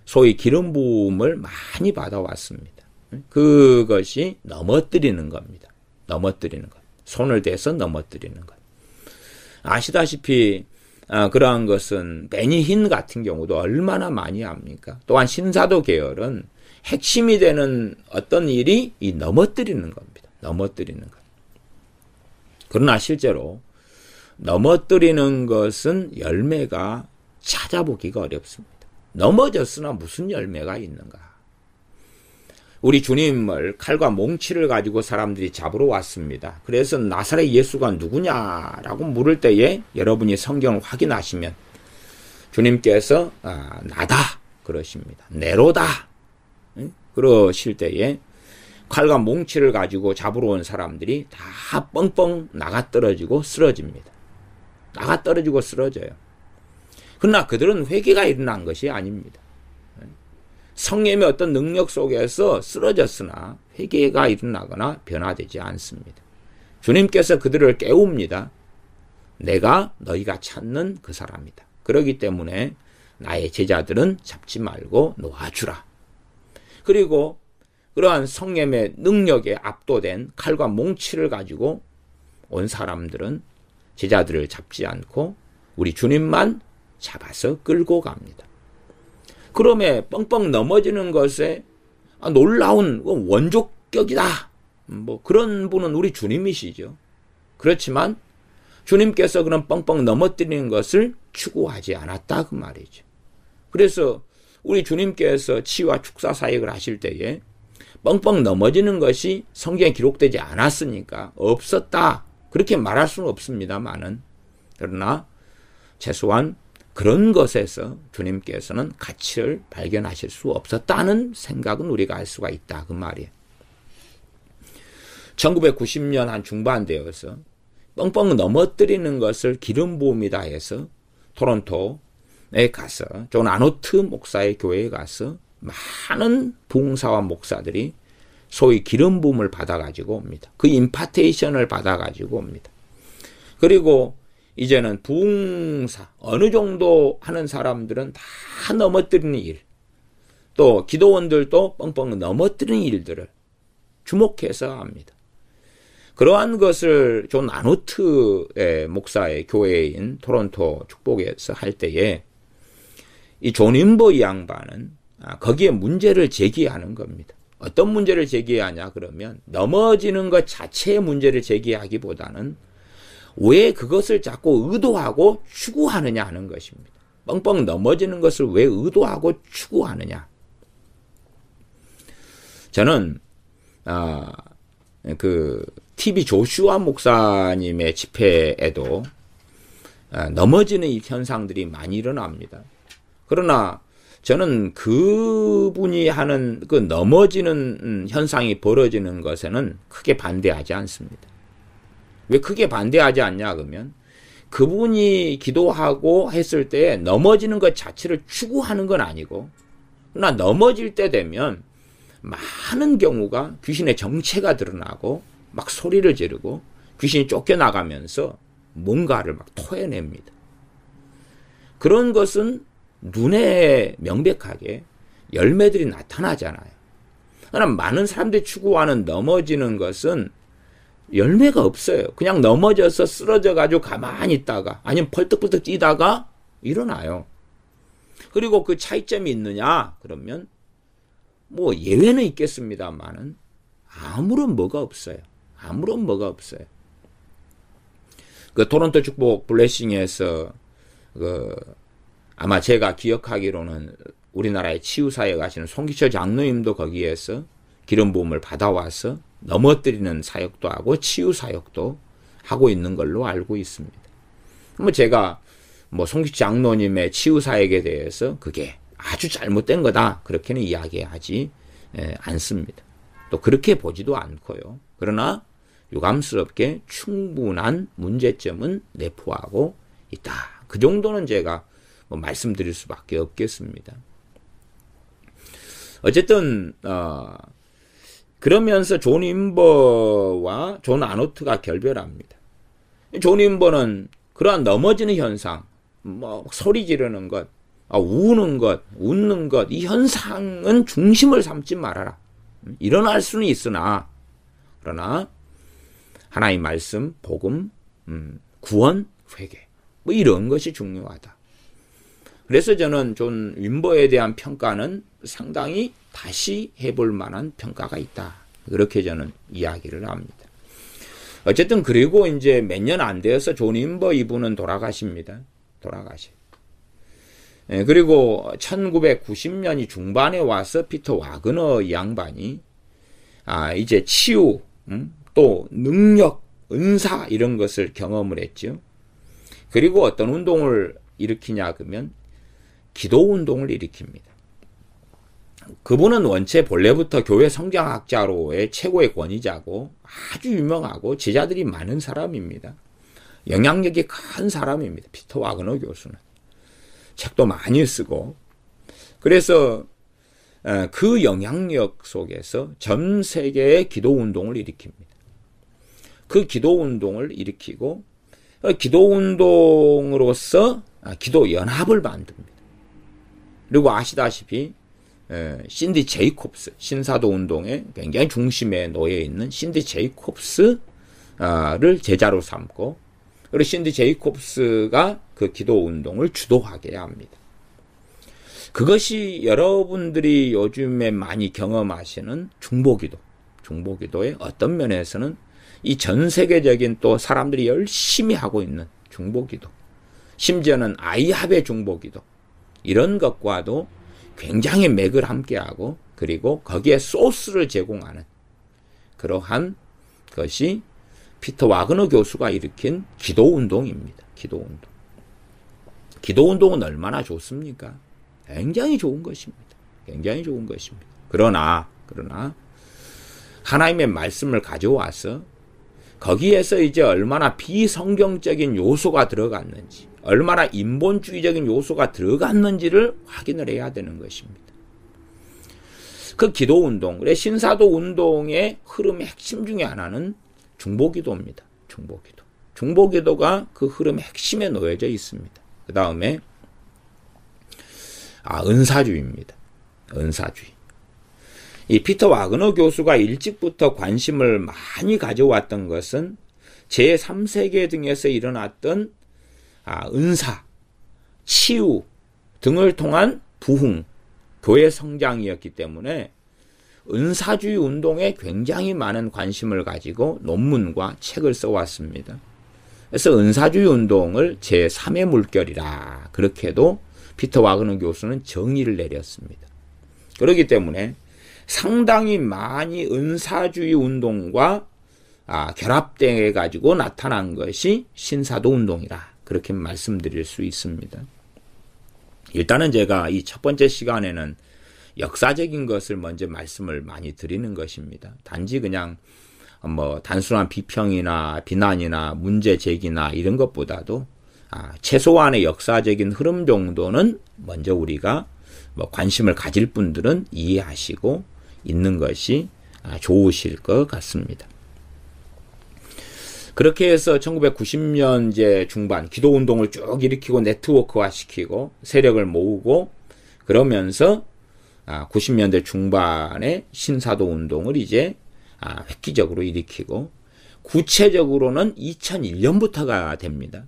소위 기름 부음을 많이 받아왔습니다. 그것이 넘어뜨리는 겁니다. 넘어뜨리는 것. 손을 대서 넘어뜨리는 것. 아시다시피 그러한 것은 베니 힌 같은 경우도 얼마나 많이 합니까? 또한 신사도 계열은 핵심이 되는 어떤 일이 이 넘어뜨리는 겁니다. 넘어뜨리는 것. 그러나 실제로 넘어뜨리는 것은 열매가 찾아보기가 어렵습니다. 넘어졌으나 무슨 열매가 있는가? 우리 주님을 칼과 몽치를 가지고 사람들이 잡으러 왔습니다. 그래서 나사렛 예수가 누구냐라고 물을 때에 여러분이 성경을 확인하시면 주님께서 나다 그러십니다. 네로다 그러실 때에 칼과 몽치를 가지고 잡으러 온 사람들이 다 뻥뻥 나가떨어지고 쓰러집니다. 나가떨어지고 쓰러져요. 그러나 그들은 회개가 일어난 것이 아닙니다. 성령의 어떤 능력 속에서 쓰러졌으나 회개가 일어나거나 변화되지 않습니다. 주님께서 그들을 깨웁니다. 내가 너희가 찾는 그 사람이다. 그렇기 때문에 나의 제자들은 잡지 말고 놓아주라. 그리고 그러한 성령의 능력에 압도된 칼과 몽치를 가지고 온 사람들은 제자들을 잡지 않고 우리 주님만 잡아서 끌고 갑니다. 그러면 뻥뻥 넘어지는 것에 놀라운 원조격이다. 그런 분은 우리 주님이시죠. 그렇지만 주님께서 그런 뻥뻥 넘어뜨리는 것을 추구하지 않았다 그 말이죠. 그래서 우리 주님께서 치유와 축사 사역을 하실 때에 뻥뻥 넘어지는 것이 성경에 기록되지 않았으니까 없었다. 그렇게 말할 수는 없습니다만은. 그러나 최소한 그런 것에서 주님께서는 가치를 발견하실 수 없었다는 생각은 우리가 알 수가 있다. 그 말이에요. 1990년 한 중반되어서 뻥뻥 넘어뜨리는 것을 기름 부음이다 해서 토론토에 가서 존 아노트 목사의 교회에 가서 많은 부흥사와 목사들이 소위 기름 부음을 받아가지고 옵니다. 그 임파테이션을 받아가지고 옵니다. 그리고 이제는 부흥사 어느 정도 하는 사람들은 다 넘어뜨리는 일, 또 기도원들도 뻥뻥 넘어뜨리는 일들을 주목해서 합니다. 그러한 것을 존 아노트의 목사의 교회인 토론토 축복에서 할 때에 이 존 임버 이 양반은 거기에 문제를 제기하는 겁니다. 어떤 문제를 제기하냐 그러면 넘어지는 것 자체의 문제를 제기하기보다는 왜 그것을 자꾸 의도하고 추구하느냐 하는 것입니다. 뻥뻥 넘어지는 것을 왜 의도하고 추구하느냐. 저는 그 TV 조슈아 목사님의 집회에도 넘어지는 이 현상들이 많이 일어납니다. 그러나 저는 그분이 하는 그 넘어지는 현상이 벌어지는 것에는 크게 반대하지 않습니다. 왜 크게 반대하지 않냐 그러면 그분이 기도하고 했을 때 넘어지는 것 자체를 추구하는 건 아니고, 그러나 넘어질 때 되면 많은 경우가 귀신의 정체가 드러나고 막 소리를 지르고 귀신이 쫓겨나가면서 뭔가를 막 토해냅니다. 그런 것은 눈에 명백하게 열매들이 나타나잖아요. 그러나 많은 사람들이 추구하는 넘어지는 것은 열매가 없어요. 그냥 넘어져서 쓰러져가지고 가만히 있다가 아니면 펄떡펄떡 뛰다가 일어나요. 그리고 그 차이점이 있느냐 그러면 뭐 예외는 있겠습니다만은 아무런 뭐가 없어요. 아무런 뭐가 없어요. 그 토론토 축복 블레싱에서 아마 제가 기억하기로는 우리나라의 치유사역 하시는 송기철 장로님도 거기에서 기름 부음을 받아와서 넘어뜨리는 사역도 하고 치유 사역도 하고 있는 걸로 알고 있습니다. 뭐 제가 송기철 장로님의 치유 사역에 대해서 그게 아주 잘못된 거다 그렇게는 이야기하지 않습니다. 또 그렇게 보지도 않고요. 그러나 유감스럽게 충분한 문제점은 내포하고 있다. 그 정도는 제가 말씀드릴 수밖에 없겠습니다. 어쨌든 그러면서 존 임버와 존 아노트가 결별합니다. 존 임버는 그러한 넘어지는 현상, 소리 지르는 것, 우는 것, 웃는 것, 이 현상은 중심을 삼지 말아라. 일어날 수는 있으나, 그러나 하나의 말씀, 복음, 구원, 회개, 이런 것이 중요하다. 그래서 저는 존 임버에 대한 평가는 상당히 다시 해볼 만한 평가가 있다. 그렇게 저는 이야기를 합니다. 어쨌든 그리고 이제 몇 년 안 되어서 존 임버 이분은 돌아가십니다. 돌아가셔. 그리고 1990년이 중반에 와서 피터 와그너 양반이 이제 치유, 또 능력, 은사 이런 것을 경험을 했죠. 그리고 어떤 운동을 일으키냐 그러면 기도 운동을 일으킵니다. 그분은 원체 본래부터 교회 성장학자로의 최고의 권위자고 아주 유명하고 제자들이 많은 사람입니다. 영향력이 큰 사람입니다. 피터 와그너 교수는. 책도 많이 쓰고. 그래서 그 영향력 속에서 전 세계의 기도 운동을 일으킵니다. 그 기도 운동을 일으키고 기도 운동으로서 기도 연합을 만듭니다. 그리고 아시다시피 신디 제이콥스, 신사도 운동의 굉장히 중심에 놓여 있는 신디 제이콥스를 제자로 삼고, 그리고 신디 제이콥스가 그 기도 운동을 주도하게 합니다. 그것이 여러분들이 요즘에 많이 경험하시는 중보기도, 중보기도의 어떤 면에서는 이 전 세계적인 또 사람들이 열심히 하고 있는 중보기도, 심지어는 아이합의 중보기도, 이런 것과도 굉장히 맥을 함께하고 그리고 거기에 소스를 제공하는 그러한 것이 피터 와그너 교수가 일으킨 기도운동입니다. 기도운동. 기도운동은 얼마나 좋습니까? 굉장히 좋은 것입니다. 굉장히 좋은 것입니다. 그러나 하나님의 말씀을 가져와서 거기에서 이제 얼마나 비성경적인 요소가 들어갔는지, 얼마나 인본주의적인 요소가 들어갔는지를 확인을 해야 되는 것입니다. 그 기도운동, 그래 신사도 운동의 흐름의 핵심 중에 하나는 중보기도입니다. 중보기도. 중보기도가 그 흐름의 핵심에 놓여져 있습니다. 그 다음에 은사주의입니다. 은사주의. 이 피터 와그너 교수가 일찍부터 관심을 많이 가져왔던 것은 제3세계 등에서 일어났던 은사, 치유 등을 통한 부흥, 교회 성장이었기 때문에 은사주의 운동에 굉장히 많은 관심을 가지고 논문과 책을 써왔습니다. 그래서 은사주의 운동을 제3의 물결이라 그렇게도 피터 와그너 교수는 정의를 내렸습니다. 그렇기 때문에 상당히 많이 은사주의 운동과 결합되어 가지고 나타난 것이 신사도 운동이라 그렇게 말씀드릴 수 있습니다. 일단은 제가 이 첫 번째 시간에는 역사적인 것을 먼저 말씀을 많이 드리는 것입니다. 단지 그냥 단순한 비평이나 비난이나 문제 제기나 이런 것보다도 최소한의 역사적인 흐름 정도는 먼저 우리가 관심을 가질 분들은 이해하시고 있는 것이 좋으실 것 같습니다. 그렇게 해서 1990년대 중반 기도운동을 쭉 일으키고 네트워크화 시키고 세력을 모으고 그러면서 90년대 중반에 신사도 운동을 이제 획기적으로 일으키고 구체적으로는 2001년부터가 됩니다.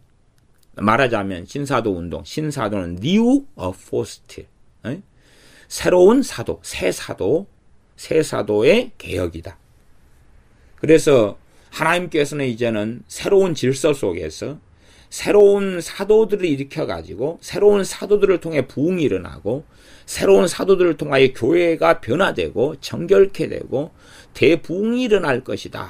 말하자면 신사도 운동, 신사도는 New Apostle, 새로운 사도, 새 사도의 개혁이다. 그래서 하나님께서는 이제는 새로운 질서 속에서 새로운 사도들을 일으켜가지고 새로운 사도들을 통해 부흥이 일어나고 새로운 사도들을 통하여 교회가 변화되고 정결케 되고 대부흥이 일어날 것이다.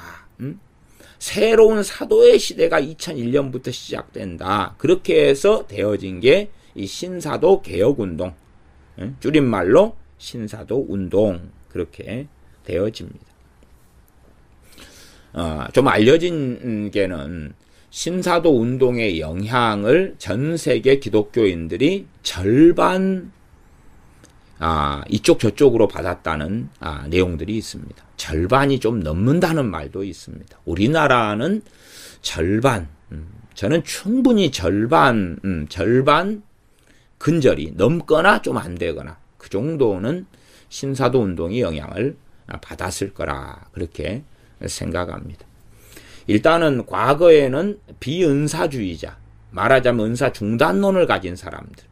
새로운 사도의 시대가 2001년부터 시작된다. 그렇게 해서 되어진 게 이 신사도 개혁운동, 줄임말로 신사도 운동 그렇게 되어집니다. 좀 알려진 게는 신사도 운동의 영향을 전 세계 기독교인들이 절반 이쪽 저쪽으로 받았다는 내용들이 있습니다. 절반이 좀 넘는다는 말도 있습니다. 우리나라는 절반, 저는 충분히 절반 근절이 넘거나 좀 안 되거나 그 정도는 신사도 운동이 영향을 받았을 거라 그렇게 생각합니다. 일단은 과거에는 비은사주의자, 말하자면 은사 중단론을 가진 사람들,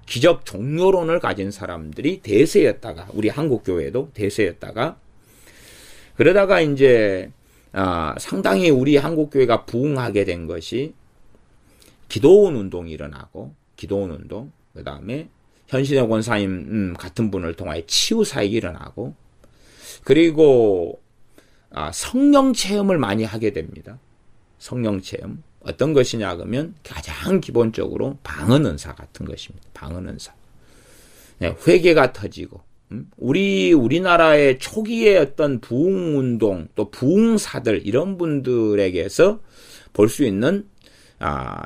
기적 종료론을 가진 사람들이 대세였다가 우리 한국교회도 대세였다가 그러다가 이제 상당히 우리 한국교회가 부흥하게 된 것이 기도원 운동이 일어나고 기도원 운동, 그 다음에 현신의 권사님 같은 분을 통하여 치유사역이 일어나고 그리고 성령 체험을 많이 하게 됩니다. 성령 체험. 어떤 것이냐 그러면 가장 기본적으로 방언은사 같은 것입니다. 방언은사. 회개가 터지고 우리나라의 초기의 어떤 부흥운동 또 부흥사들 이런 분들에게서 볼 수 있는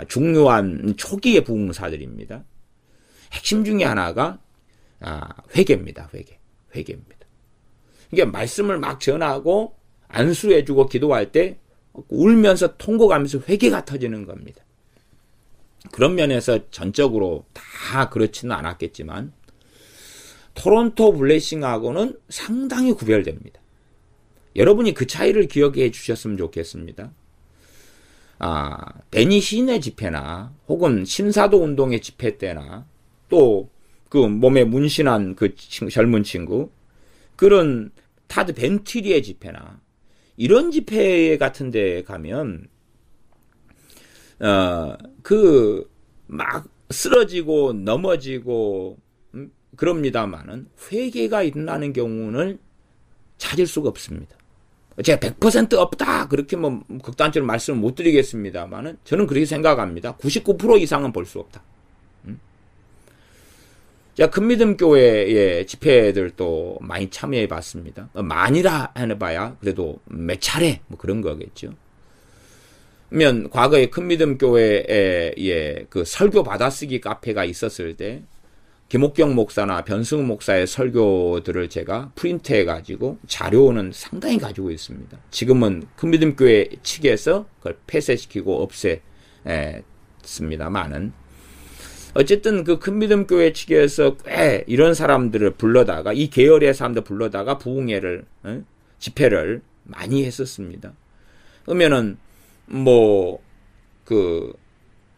중요한 초기의 부흥사들입니다. 핵심 중에 하나가 회개입니다. 회개입니다. 이게 말씀을 막 전하고 안수해주고 기도할 때 울면서 통곡하면서 회개가 터지는 겁니다. 그런 면에서 전적으로 다 그렇지는 않았겠지만 토론토 블레싱하고는 상당히 구별됩니다. 여러분이 그 차이를 기억해 주셨으면 좋겠습니다. 베니 히인의 집회나 혹은 신사도 운동의 집회 때나 또 그 몸에 문신한 그 젊은 친구 그런 타드 벤티리의 집회나 이런 집회 같은 데 가면 막 쓰러지고 넘어지고 그럽니다만은 회개가 일어나는 경우는 찾을 수가 없습니다. 제가 100% 없다 그렇게 뭐 극단적으로 말씀을 못 드리겠습니다만은 저는 그렇게 생각합니다. 99% 이상은 볼 수 없다. 자, 큰믿음 교회의 집회들도 많이 참여해 봤습니다. 많이라 해봐야 그래도 몇 차례 뭐 그런 거겠죠. 그러면 과거에 큰믿음 교회에 그 설교 받아쓰기 카페가 있었을 때 김옥경 목사나 변승우 목사의 설교들을 제가 프린트해 가지고 자료는 상당히 가지고 있습니다. 지금은 큰믿음 교회 측에서 그걸 폐쇄시키고 없앴습니다만은 어쨌든 그 큰믿음 교회 측에서 꽤 이런 사람들을 불러다가 이 계열의 사람들 불러다가 부흥회를 집회를 많이 했었습니다. 그러면은 뭐 그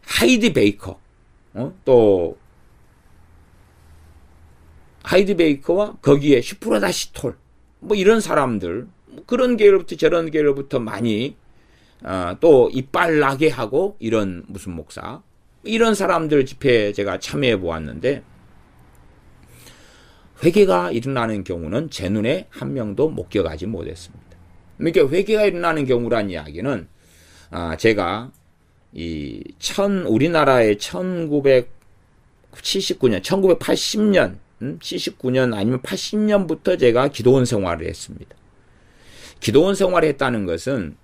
하이디 베이커 또 하이디 베이커와 거기에 슈프라다 시톨 뭐 이런 사람들 그런 계열부터 저런 계열부터 많이 또 이빨 나게 하고 이런 무슨 목사 이런 사람들 집회에 제가 참여해 보았는데 회개가 일어나는 경우는 제 눈에 한 명도 목격하지 못했습니다. 그러니까 회개가 일어나는 경우란 이야기는 제가 우리나라의 1979년, 1980년, 79년 아니면 80년부터 제가 기도원 생활을 했습니다. 기도원 생활을 했다는 것은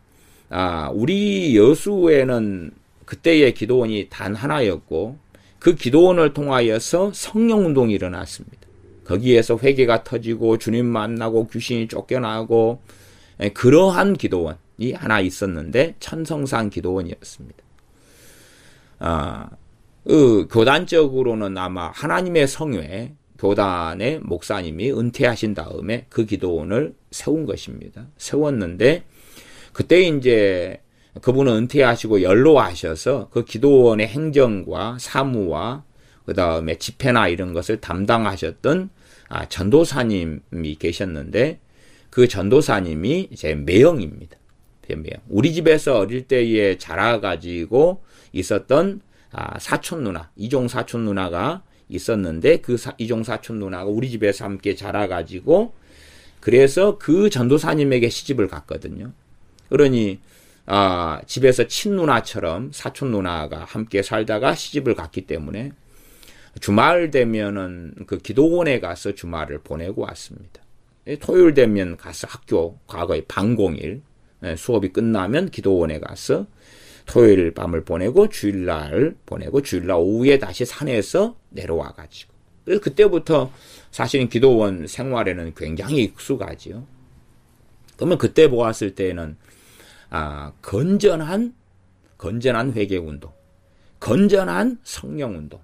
우리 여수에는 그때의 기도원이 단 하나였고 그 기도원을 통하여서 성령운동이 일어났습니다. 거기에서 회개가 터지고 주님 만나고 귀신이 쫓겨나고 그러한 기도원이 하나 있었는데 천성산 기도원이었습니다. 교단적으로는 아마 하나님의 성회 교단의 목사님이 은퇴하신 다음에 그 기도원을 세운 것입니다. 세웠는데 그때 이제 그분은 은퇴하시고 연로하셔서 그 기도원의 행정과 사무와 그 다음에 집회나 이런 것을 담당하셨던 전도사님이 계셨는데 그 전도사님이 제 매형입니다. 매형. 우리 집에서 어릴 때에 자라가지고 있었던 사촌 누나, 이종 사촌 누나가 있었는데 그 이종 사촌 누나가 우리 집에서 함께 자라가지고 그래서 그 전도사님에게 시집을 갔거든요. 그러니 집에서 친누나처럼 사촌 누나가 함께 살다가 시집을 갔기 때문에 주말 되면은 그 기도원에 가서 주말을 보내고 왔습니다. 토요일 되면 가서 학교 과거에 반공일 수업이 끝나면 기도원에 가서 토요일 밤을 보내고 주일날 보내고 주일날 오후에 다시 산에서 내려와 가지고 그래서 그때부터 사실은 기도원 생활에는 굉장히 익숙하지요. 그러면 그때 보았을 때는 건전한 회개운동, 건전한 성령운동,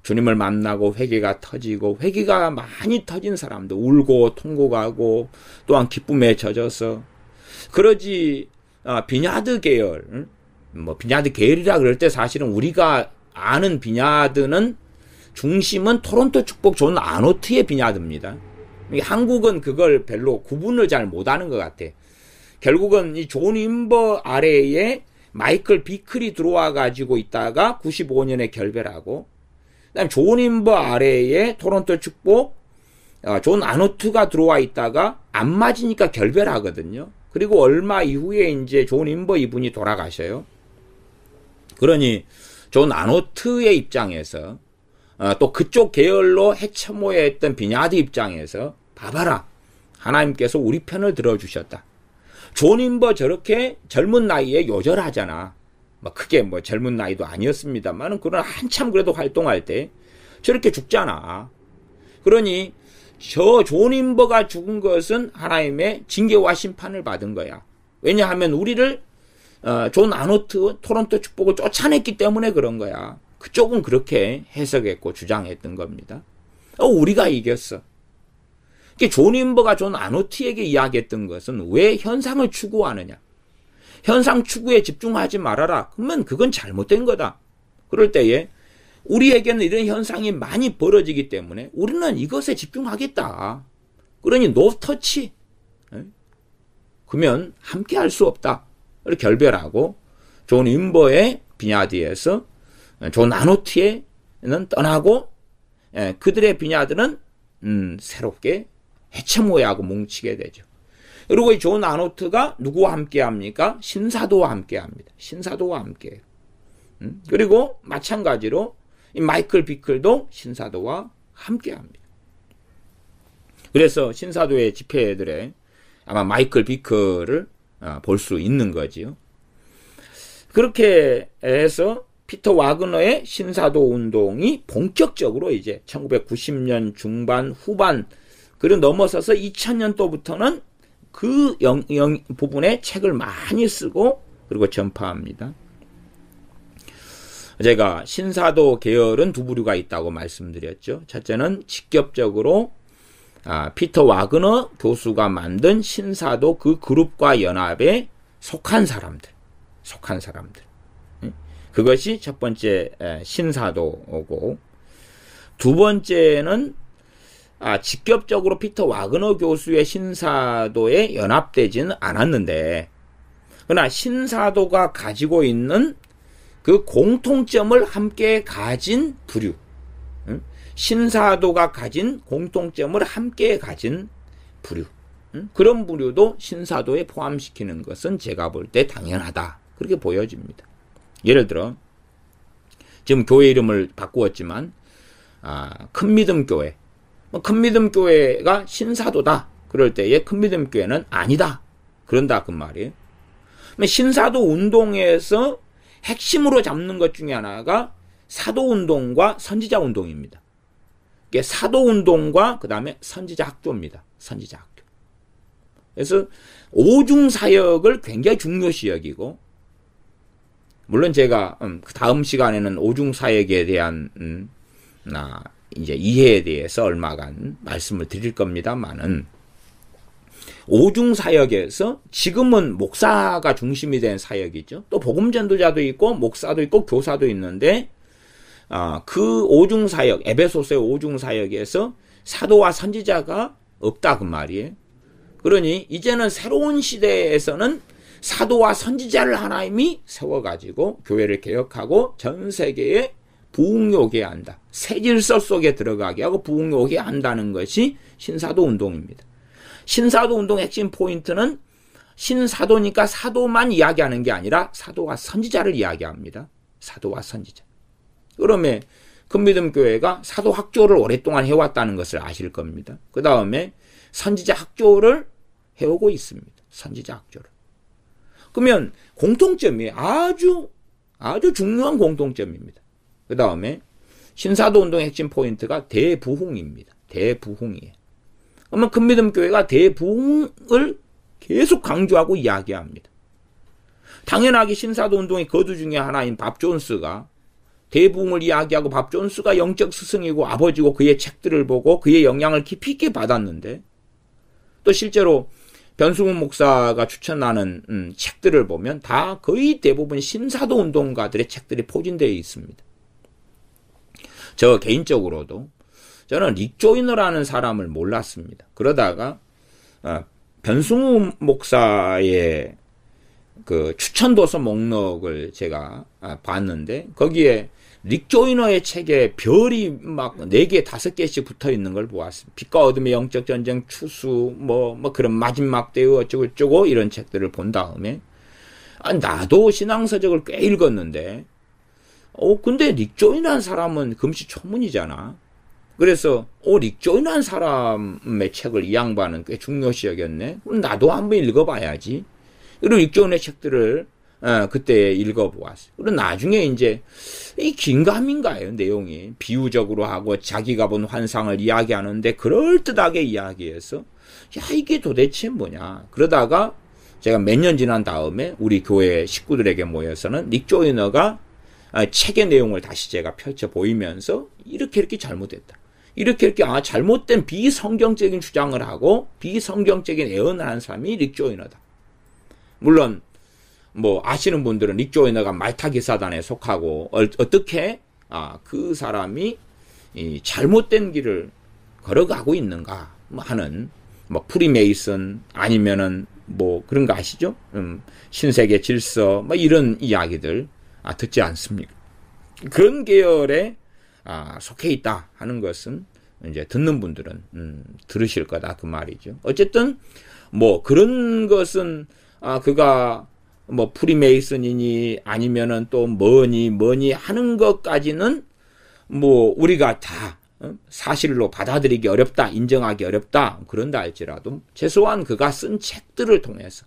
주님을 만나고 회개가 터지고 회개가 많이 터진 사람들 울고 통곡하고 또한 기쁨에 젖어서 그러지 비냐드 계열, 비냐드 계열이라 그럴 때 사실은 우리가 아는 비냐드는 중심은 토론토 축복 존 아노트의 비냐드입니다. 한국은 그걸 별로 구분을 잘 못하는 것 같아. 결국은 이 존 임버 아래에 마이클 비클이 들어와 가지고 있다가 95년에 결별하고, 그다음 존 임버 아래에 토론토 축복 존 아노트가 들어와 있다가 안 맞으니까 결별하거든요. 그리고 얼마 이후에 이제 존 임버 이분이 돌아가셔요. 그러니 존 아노트의 입장에서 또 그쪽 계열로 해처모했던 비냐드 입장에서 봐봐라, 하나님께서 우리 편을 들어주셨다. 존 임버 저렇게 젊은 나이에 요절하잖아. 크게 젊은 나이도 아니었습니다만 그러나 한참 그래도 활동할 때 저렇게 죽잖아. 그러니 저 존 임버가 죽은 것은 하나님의 징계와 심판을 받은 거야. 왜냐하면 우리를 존 아노트 토론토 축복을 쫓아냈기 때문에 그런 거야. 그쪽은 그렇게 해석했고 주장했던 겁니다. 우리가 이겼어. 존 임버가 존 아노트에게 이야기했던 것은 왜 현상을 추구하느냐. 현상 추구에 집중하지 말아라. 그러면 그건 잘못된 거다. 그럴 때에 우리에게는 이런 현상이 많이 벌어지기 때문에 우리는 이것에 집중하겠다. 그러니 노 터치. 그러면 함께 할 수 없다. 이렇게 결별하고 존 임버의 비냐드에서 존 아노트에는 떠나고 그들의 비냐들은 새롭게 해체모여하고 뭉치게 되죠. 그리고 이 존 아노트가 누구와 함께 합니까? 신사도와 함께 합니다. 신사도와 함께. 그리고 마찬가지로 이 마이클 비클도 신사도와 함께 합니다. 그래서 신사도의 집회들에 아마 마이클 비클을 볼 수 있는 거지요. 그렇게 해서 피터 와그너의 신사도 운동이 본격적으로 이제 1990년 중반 후반 그리고 넘어서서 2000년도부터는 그 부분에 책을 많이 쓰고 그리고 전파합니다. 제가 신사도 계열은 두 부류가 있다고 말씀드렸죠. 첫째는 직접적으로 피터 와그너 교수가 만든 신사도 그 그룹과 연합에 속한 사람들. 그것이 첫 번째 신사도고, 두 번째는 직접적으로 피터 와그너 교수의 신사도에 연합되지는 않았는데, 그러나 신사도가 가지고 있는 그 공통점을 함께 가진 부류, 신사도가 가진 공통점을 함께 가진 부류, 그런 부류도 신사도에 포함시키는 것은 제가 볼 때 당연하다, 그렇게 보여집니다. 예를 들어 지금 교회 이름을 바꾸었지만 큰 믿음 교회, 큰 믿음 교회가 신사도다 그럴 때에 큰 믿음 교회는 아니다 그런다 그 말이에요. 신사도 운동에서 핵심으로 잡는 것 중에 하나가 사도 운동과 선지자 운동입니다. 이게 사도 운동과 그 다음에 선지자 학교입니다. 선지자 학교. 그래서 오중 사역을 굉장히 중요시 여기고, 물론 제가 다음 시간에는 오중 사역에 대한 이제 이해에 대해서 얼마간 말씀을 드릴 겁니다만은, 오중 사역에서 지금은 목사가 중심이 된 사역이죠. 또 복음 전도자도 있고 목사도 있고 교사도 있는데, 그 오중 사역, 에베소서의 오중 사역에서 사도와 선지자가 없다 그 말이에요. 그러니 이제는 새로운 시대에서는 사도와 선지자를 하나님이 세워가지고 교회를 개혁하고 전 세계에 부흥하게 한다. 새 질서 속에 들어가게 하고 부흥하게 한다는 것이 신사도 운동입니다. 신사도 운동의 핵심 포인트는 신사도니까 사도만 이야기하는 게 아니라 사도와 선지자를 이야기합니다. 사도와 선지자. 그러면 큰믿음교회가 사도 학교를 오랫동안 해왔다는 것을 아실 겁니다. 그 다음에 선지자 학교를 해오고 있습니다. 선지자 학교를. 그러면 공통점이 아주 중요한 공통점입니다. 그 다음에 신사도 운동의 핵심 포인트가 대부흥입니다. 대부흥이에요. 그러면 큰믿음교회가 대부흥을 계속 강조하고 이야기합니다. 당연하게 신사도 운동의 거두 중에 하나인 밥 존스가 대부흥을 이야기하고, 밥 존스가 영적 스승이고 아버지고 그의 책들을 보고 그의 영향을 깊이 있게 받았는데, 또 실제로 변승훈 목사가 추천하는 책들을 보면 다 거의 대부분 신사도 운동가들의 책들이 포진되어 있습니다. 저 개인적으로도 저는 릭 조이너라는 사람을 몰랐습니다. 그러다가 변승훈 목사의 그 추천도서 목록을 제가 봤는데, 거기에 릭 조이너의 책에 별이 막 4개, 5개씩 붙어 있는 걸 보았습니다. 빛과 어둠의 영적 전쟁, 추수, 뭐 그런 마지막 때의 어쩌고저쩌고 이런 책들을 본 다음에, 나도 신앙서적을 꽤 읽었는데, 근데 릭 조이너라는 사람은 금시초문이잖아. 그래서, 릭 조이너라는 사람의 책을 이 양반은 꽤 중요시 여겼네. 그럼 나도 한번 읽어봐야지. 그리고 릭 조이너의 책들을 그때 읽어보았어요. 그리고 나중에 이제 이 긴가민가예요. 내용이 비유적으로 하고 자기가 본 환상을 이야기하는데 그럴듯하게 이야기해서, 이게 도대체 뭐냐. 그러다가 제가 몇 년 지난 다음에 우리 교회 식구들에게 모여서는 릭 조이너가 책의 내용을 다시 제가 펼쳐 보이면서 이렇게 잘못됐다. 이렇게 잘못된 비성경적인 주장을 하고 비성경적인 애언을 한 사람이 릭 조이너다. 물론 아시는 분들은 릭 조이너가 말타기 사단에 속하고 어떻게 그 사람이 이 잘못된 길을 걸어가고 있는가 하는 프리메이슨 아니면은 그런 거 아시죠? 신세계 질서 이런 이야기들 듣지 않습니까? 그런 계열의 속해 있다 하는 것은 이제 듣는 분들은 들으실 거다 그 말이죠. 어쨌든 뭐 그런 것은 그가 뭐 프리메이슨이니 아니면은 또 뭐니 하는 것까지는 뭐 우리가 다 사실로 받아들이기 어렵다, 인정하기 어렵다 그런다 할지라도 최소한 그가 쓴 책들을 통해서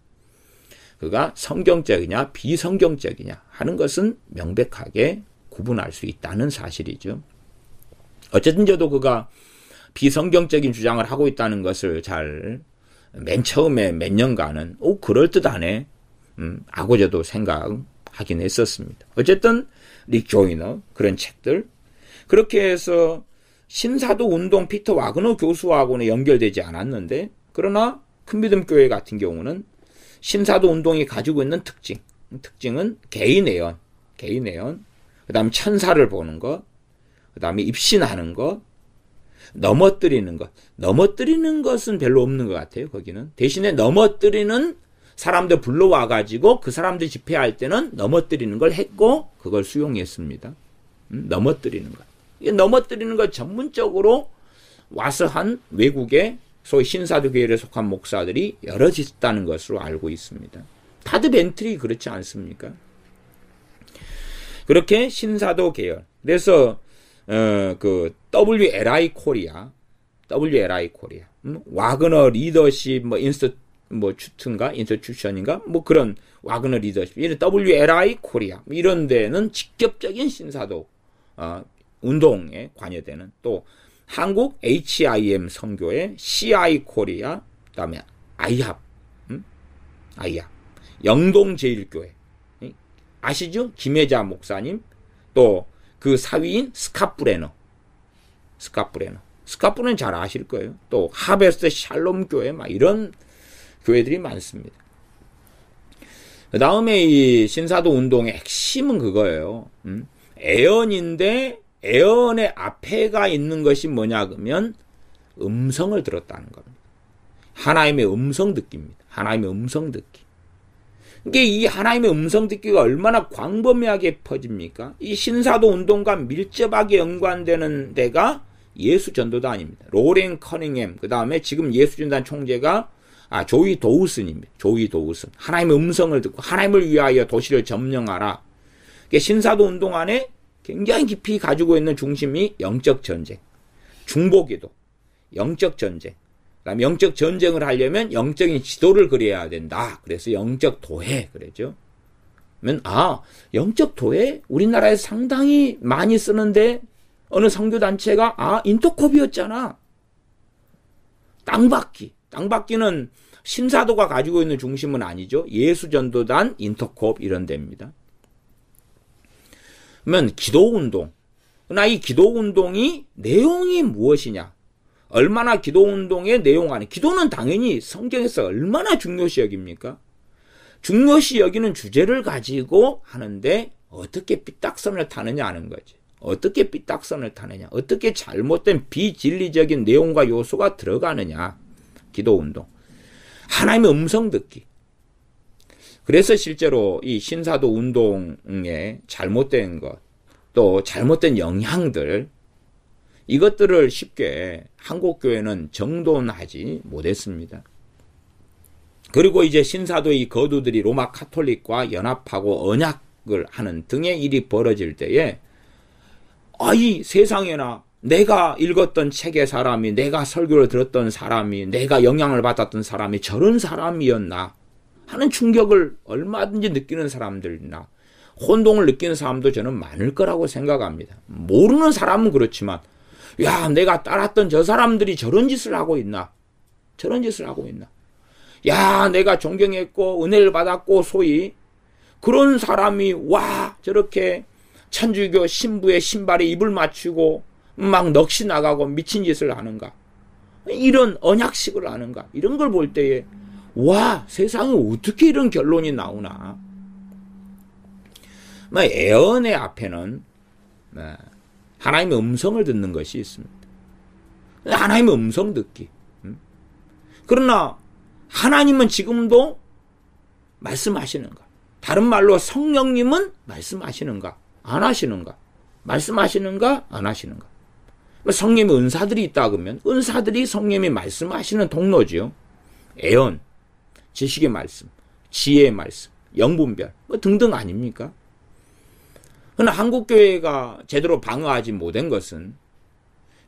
그가 성경적이냐 비성경적이냐 하는 것은 명백하게 구분할 수 있다는 사실이죠. 어쨌든 저도 그가 비성경적인 주장을 하고 있다는 것을 맨 처음에 몇 년간은 그럴듯하네 하고 저도 생각하긴 했었습니다. 어쨌든 릭 조이너 그런 책들 그렇게 해서 신사도 운동 피터 와그너 교수하고는 연결되지 않았는데 그러나 큰믿음교회 같은 경우는 신사도 운동이 가지고 있는 특징은 개인 애연, 그 다음에 천사를 보는 것, 그 다음에 입신하는 것, 넘어뜨리는 것은 별로 없는 것 같아요. 거기는 대신에 넘어뜨리는 사람들 불러와가지고 그 사람들 집회할 때는 넘어뜨리는 걸 했고 그걸 수용했습니다. 넘어뜨리는 것. 넘어뜨리는 것 전문적으로 와서 한 외국의 소위 신사도교회에 속한 목사들이 여럿 있다는 것으로 알고 있습니다. 타드 벤틀이 그렇지 않습니까? 그렇게 신사도 계열. 그래서 그 WLI 코리아, 와그너 리더십 인스티튜션인가 그런 와그너 리더십, 이런 WLI 코리아 이런 데는 직접적인 신사도 운동에 관여되는 또 한국 HIM 선교회, CI 코리아, 그다음에 아이합, 영동제일교회 아시죠? 김혜자 목사님 또 그 사위인 스카프레너 잘 아실 거예요. 또 하베스트 샬롬 교회 이런 교회들이 많습니다. 그 다음에 이 신사도 운동의 핵심은 그거예요. 애언인데 애언의 앞에가 있는 것이 뭐냐 그러면 음성을 들었다는 겁니다. 하나님의 음성 듣기입니다. 하나님의 음성 듣기. 이게 이 하나님의 음성 듣기가 얼마나 광범위하게 퍼집니까? 이 신사도 운동과 밀접하게 연관되는 데가 예수 전도단입니다. 로렌 커닝햄, 그 다음에 지금 예수 전도단 총재가 조이 도우슨입니다. 조이 도우슨. 하나님의 음성을 듣고 하나님을 위하여 도시를 점령하라. 신사도 운동 안에 굉장히 깊이 가지고 있는 중심이 영적 전쟁, 중보기도, 영적 전쟁. 그다음에 영적 전쟁을 하려면 영적인 지도를 그려야 된다. 그래서 영적 도회 그러죠. 그러면 영적 도회 우리나라에서 상당히 많이 쓰는데 어느 선교 단체가 인터콥이었잖아. 땅받기는 신사도가 가지고 있는 중심은 아니죠. 예수전도단, 인터콥 이런 데입니다. 그러면 기도운동. 그러나 이 기도운동이 내용이 무엇이냐? 얼마나 기도운동의 내용 안에 기도는 당연히 성경에서 얼마나 중요시 여깁니까? 중요시 여기는 주제를 가지고 하는데 어떻게 삐딱선을 타느냐 하는 거지. 어떻게 삐딱선을 타느냐. 어떻게 잘못된 비진리적인 내용과 요소가 들어가느냐. 기도운동. 하나님의 음성 듣기. 그래서 실제로 이 신사도 운동의 잘못된 것, 또 잘못된 영향들, 이것들을 쉽게 한국교회는 정돈하지 못했습니다. 그리고 이제 신사도의 거두들이 로마 카톨릭과 연합하고 언약을 하는 등의 일이 벌어질 때에 이 세상에나 내가 읽었던 책의 사람이, 내가 설교를 들었던 사람이, 내가 영향을 받았던 사람이 저런 사람이었나 하는 충격을 얼마든지 느끼는 사람들이나 혼동을 느끼는 사람도 저는 많을 거라고 생각합니다. 모르는 사람은 그렇지만 내가 따랐던 저 사람들이 저런 짓을 하고 있나? 내가 존경했고 은혜를 받았고 소위 그런 사람이 저렇게 천주교 신부의 신발에 입을 맞추고 막 넋이 나가고 미친 짓을 하는가? 이런 언약식을 하는가? 이런 걸 볼 때에 세상에 어떻게 이런 결론이 나오나? 애언의 앞에는 하나님의 음성을 듣는 것이 있습니다. 하나님의 음성 듣기. 그러나 하나님은 지금도 말씀하시는가? 다른 말로 성령님은 말씀하시는가? 안 하시는가? 말씀하시는가 안 하시는가. 성령의 은사들이 있다 그러면 은사들이 성령이 말씀하시는 통로지요. 애언, 지식의 말씀, 지혜의 말씀, 영분별 등등 아닙니까? 그러나 한국교회가 제대로 방어하지 못한 것은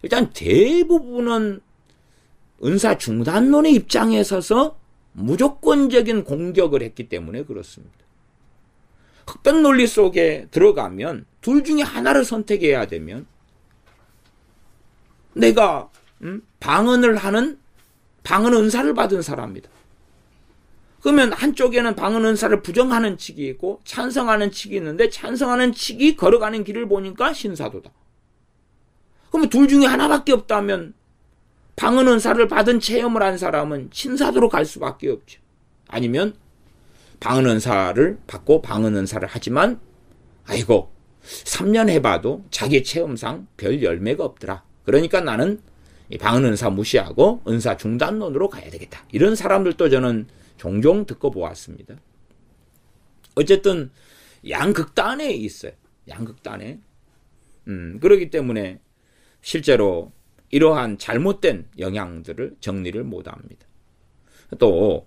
일단 대부분은 은사 중단론의 입장에 서서 무조건적인 공격을 했기 때문에 그렇습니다. 흑백 논리 속에 들어가면 둘 중에 하나를 선택해야 되면 내가 방언 은사를 받은 사람이다. 그러면 한쪽에는 방언 은사를 부정하는 측이 있고 찬성하는 측이 있는데 찬성하는 측이 걸어가는 길을 보니까 신사도다. 그러면 둘 중에 하나밖에 없다면 방언 은사를 받은 체험을 한 사람은 신사도로 갈 수밖에 없죠. 아니면 방언 은사를 받고 방언 은사를 하지만 아이고 3년 해봐도 자기 체험상 별 열매가 없더라. 그러니까 나는 방언 은사 무시하고 은사 중단론으로 가야 되겠다. 이런 사람들도 저는 종종 듣고 보았습니다. 어쨌든 양극단에 있어요. 양극단에. 그렇기 때문에 실제로 이러한 잘못된 영향들을 정리를 못합니다. 또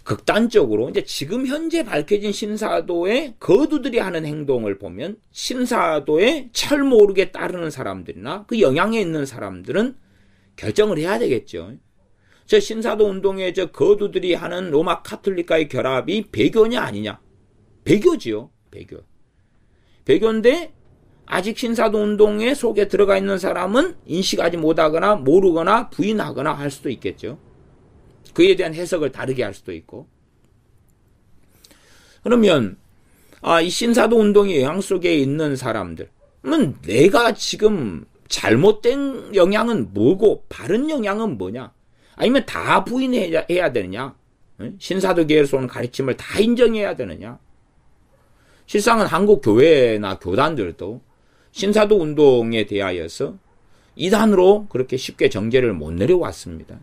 극단적으로 이제 지금 현재 밝혀진 신사도의 거두들이 하는 행동을 보면 신사도의 철모르게 따르는 사람들이나 그 영향에 있는 사람들은 결정을 해야 되겠죠. 저 신사도 운동의 저 거두들이 하는 로마 카톨릭과의 결합이 배교냐 아니냐? 배교지요. 배교. 배교인데 아직 신사도 운동의 속에 들어가 있는 사람은 인식하지 못하거나 모르거나 부인하거나 할 수도 있겠죠. 그에 대한 해석을 다르게 할 수도 있고. 그러면 이 신사도 운동의 영향 속에 있는 사람들은 내가 지금 잘못된 영향은 뭐고 바른 영향은 뭐냐? 아니면 다 부인해야 되느냐? 신사도 계열에서 오는 가르침을 다 인정해야 되느냐? 실상은 한국 교회나 교단들도 신사도 운동에 대하여서 이단으로 그렇게 쉽게 정죄를 못 내려왔습니다.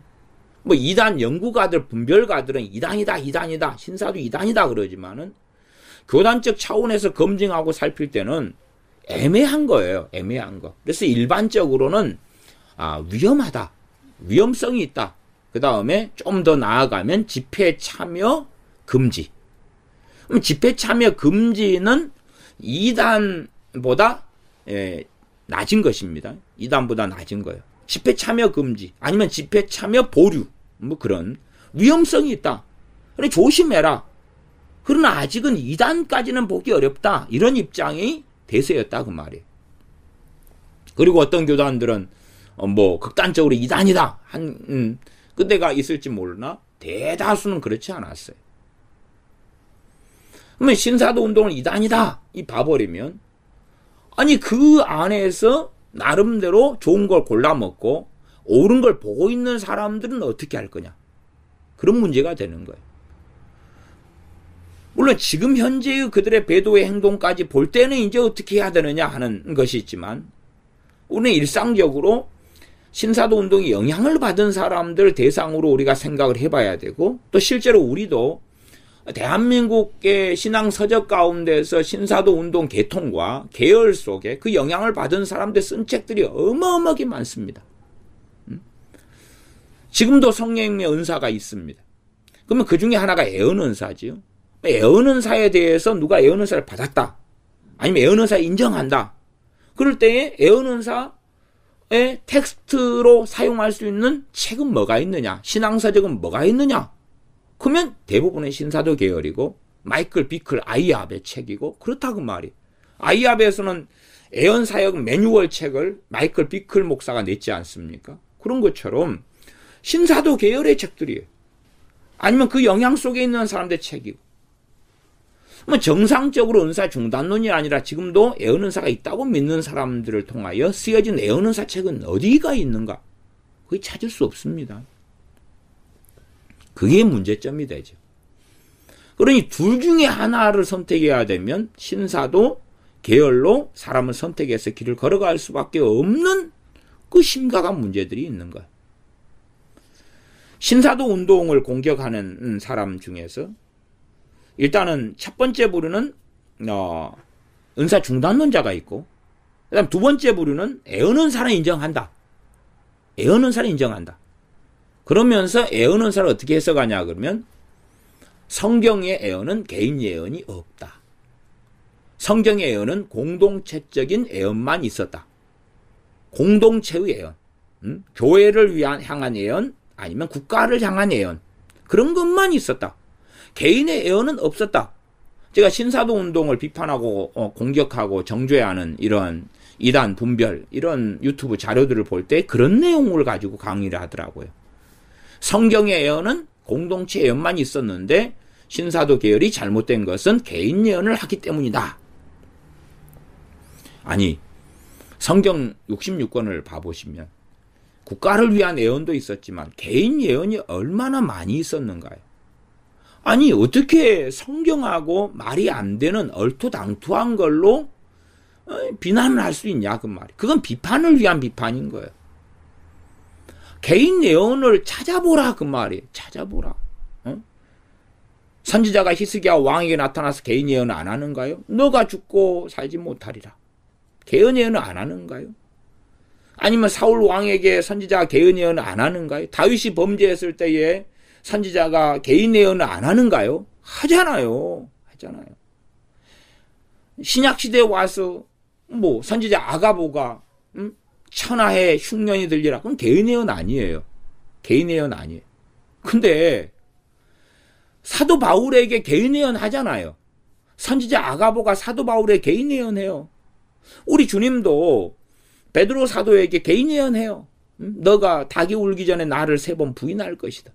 뭐 이단 연구가들, 분별가들은 이단이다, 신사도 이단이다 그러지만은 교단적 차원에서 검증하고 살필 때는 애매한 거예요. 애매한 거. 그래서 일반적으로는 위험하다, 위험성이 있다. 그 다음에 좀 더 나아가면 집회 참여 금지. 그럼 집회 참여 금지는 이단보다 낮은 것입니다. 이단보다 낮은 거예요. 집회 참여 금지 아니면 집회 참여 보류 뭐 그런 위험성이 있다. 그래 조심해라. 그러나 아직은 2단까지는 보기 어렵다. 이런 입장이 대세였다 그 말이에요. 그리고 어떤 교단들은 뭐 극단적으로 2단이다 한 그때가 있을지 모르나 대다수는 그렇지 않았어요. 그러면 신사도 운동을 2단이다 이 봐버리면 아니 그 안에서 나름대로 좋은 걸 골라 먹고 옳은 걸 보고 있는 사람들은 어떻게 할 거냐. 그런 문제가 되는 거예요. 물론 지금 현재의 그들의 배도의 행동까지 볼 때는 이제 어떻게 해야 되느냐 하는 것이 있지만 우리는 일상적으로 신사도 운동이 영향을 받은 사람들 대상으로 우리가 생각을 해봐야 되고 또 실제로 우리도 대한민국의 신앙 서적 가운데서 신사도 운동 계통과 계열 속에 그 영향을 받은 사람들 쓴 책들이 어마어마하게 많습니다. 지금도 성령의 은사가 있습니다. 그러면 그 중에 하나가 애언 은사지요. 애언 은사에 대해서 누가 애언 은사를 받았다. 아니면 애언 은사 인정한다. 그럴 때에 애언 은사의 텍스트로 사용할 수 있는 책은 뭐가 있느냐? 신앙서적은 뭐가 있느냐? 그러면 대부분의 신사도 계열이고 마이클 비클 아이압의 책이고 그렇다고 말이에요. 아이압에서는 애언 사역 매뉴얼 책을 마이클 비클 목사가 냈지 않습니까? 그런 것처럼 신사도 계열의 책들이에요. 아니면 그 영향 속에 있는 사람들의 책이고 뭐 정상적으로 은사 중단론이 아니라 지금도 애언 은사가 있다고 믿는 사람들을 통하여 쓰여진 애언 은사 책은 어디가 있는가? 거의 찾을 수 없습니다. 그게 문제점이 되죠. 그러니 둘 중에 하나를 선택해야 되면 신사도 계열로 사람을 선택해서 길을 걸어갈 수밖에 없는 그 심각한 문제들이 있는 거예요. 신사도 운동을 공격하는 사람 중에서 일단은 첫 번째 부류는 은사 중단론자가 있고 그다음 두 번째 부류는 애언은사를 인정한다. 애언은사를 인정한다. 그러면서 애언은사를 어떻게 해석하냐 그러면 성경의 애언은 개인 예언이 없다. 성경의 애언은 공동체적인 애언만 있었다. 공동체의 애언, 교회를 향한 애언, 아니면 국가를 향한 애언, 그런 것만 있었다. 개인의 애언은 없었다. 제가 신사도 운동을 비판하고 공격하고 정죄하는 이런 이단 분별 이런 유튜브 자료들을 볼 때 그런 내용을 가지고 강의를 하더라고요. 성경의 예언은 공동체 예언만 있었는데 신사도 계열이 잘못된 것은 개인 예언을 하기 때문이다. 아니, 성경 66권을 봐보시면 국가를 위한 예언도 있었지만 개인 예언이 얼마나 많이 있었는가요? 아니, 어떻게 성경하고 말이 안 되는 얼토당토한 걸로 비난을 할 수 있냐 그 말이. 그건 비판을 위한 비판인 거예요. 개인 예언을 찾아보라 그 말이에요. 찾아보라. 선지자가 히스기야 왕에게 나타나서 개인 예언을 안 하는가요? 너가 죽고 살지 못하리라. 개인 예언을 안 하는가요? 아니면 사울 왕에게 선지자가 개인 예언을 안 하는가요? 다윗이 범죄했을 때에 선지자가 개인 예언을 안 하는가요? 하잖아요. 하잖아요. 신약 시대에 와서 뭐 선지자 아가보가 천하에 흉년이 들리라. 그건 개인 예언 아니에요. 개인 예언 아니에요. 근데 사도 바울에게 개인 예언 하잖아요. 선지자 아가보가 사도 바울에게 개인 예언해요. 우리 주님도 베드로 사도에게 개인 예언해요. 너가 닭이 울기 전에 나를 3번 부인할 것이다.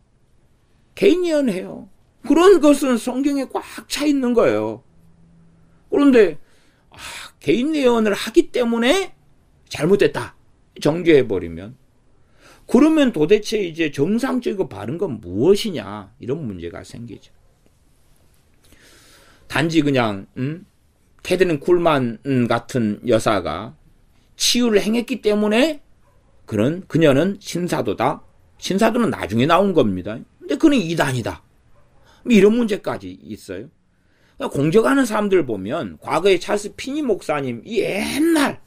개인 예언해요. 그런 것은 성경에 꽉 차 있는 거예요. 그런데 개인 예언을 하기 때문에 잘못됐다. 정죄해버리면. 그러면 도대체 이제 정상적이고 바른 건 무엇이냐. 이런 문제가 생기죠. 단지 그냥 캐드린 쿨만 같은 여사가 치유를 행했기 때문에 그녀는 신사도다. 신사도는 나중에 나온 겁니다. 근데 그는 이단이다. 이런 문제까지 있어요. 공격하는 사람들 보면 과거에 찰스 피니 목사님 옛날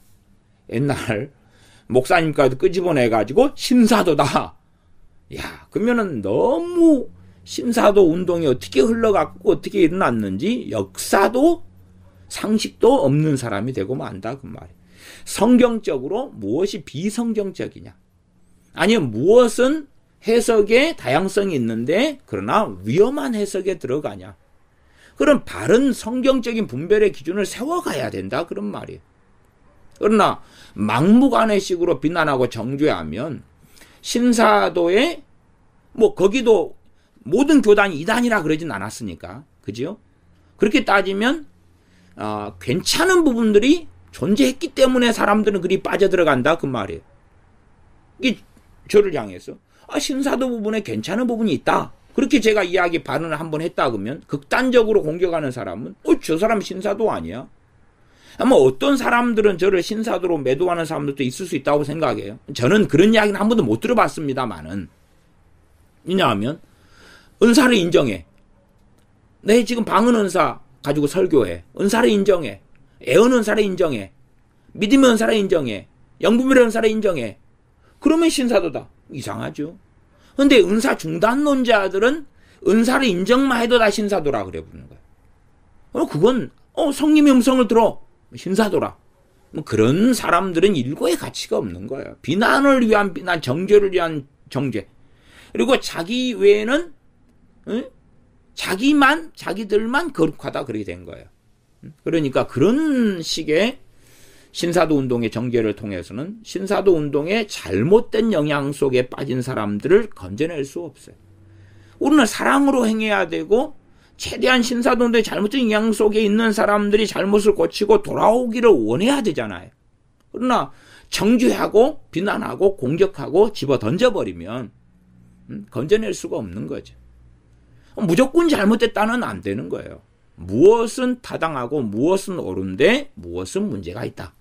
목사님까지 끄집어내가지고 신사도다. 야, 그러면은 너무 신사도 운동이 어떻게 흘러갔고 어떻게 일어났는지 역사도 상식도 없는 사람이 되고 만다 그 말이에요. 성경적으로 무엇이 비성경적이냐, 아니면 무엇은 해석에 다양성이 있는데 그러나 위험한 해석에 들어가냐, 그런 바른 성경적인 분별의 기준을 세워가야 된다 그런 말이에요. 그러나 막무가내식으로 비난하고 정죄하면 신사도에 거기도 모든 교단이 이단이라 그러진 않았으니까, 그죠? 그렇게 따지면 괜찮은 부분들이 존재했기 때문에 사람들은 그리 빠져들어간다 그 말이에요. 이게 저를 향해서 신사도 부분에 괜찮은 부분이 있다, 그렇게 제가 이야기 발언을 한번 했다 그러면 극단적으로 공격하는 사람은 저 사람 신사도 아니야. 아마 어떤 사람들은 저를 신사도로 매도하는 사람들도 있을 수 있다고 생각해요. 저는 그런 이야기는 한 번도 못 들어봤습니다만은, 왜냐하면 은사를 인정해. 내 지금 방언 은사 가지고 설교해. 은사를 인정해. 애언 은사를 인정해. 믿음의 은사를 인정해. 영분별의 은사를 인정해. 그러면 신사도다. 이상하죠. 근데 은사 중단론자들은 은사를 인정만 해도 다 신사도라 그래 부르는 거예요. 그건 성님의 음성을 들어 신사도라. 그런 사람들은 일고의 가치가 없는 거예요. 비난을 위한 비난, 정죄를 위한 정죄. 그리고 자기 외에는 자기들만 거룩하다 그렇게 된 거예요. 그러니까 그런 식의 신사도 운동의 정죄를 통해서는 신사도 운동의 잘못된 영향 속에 빠진 사람들을 건져낼 수 없어요. 우리는 사랑으로 행해야 되고, 최대한 신사도 운동의 잘못된 영향 속에 있는 사람들이 잘못을 고치고 돌아오기를 원해야 되잖아요. 그러나 정죄하고 비난하고 공격하고 집어 던져버리면 건져낼 수가 없는 거죠. 무조건 잘못됐다는 안 되는 거예요. 무엇은 타당하고 무엇은 옳은데 무엇은 문제가 있다.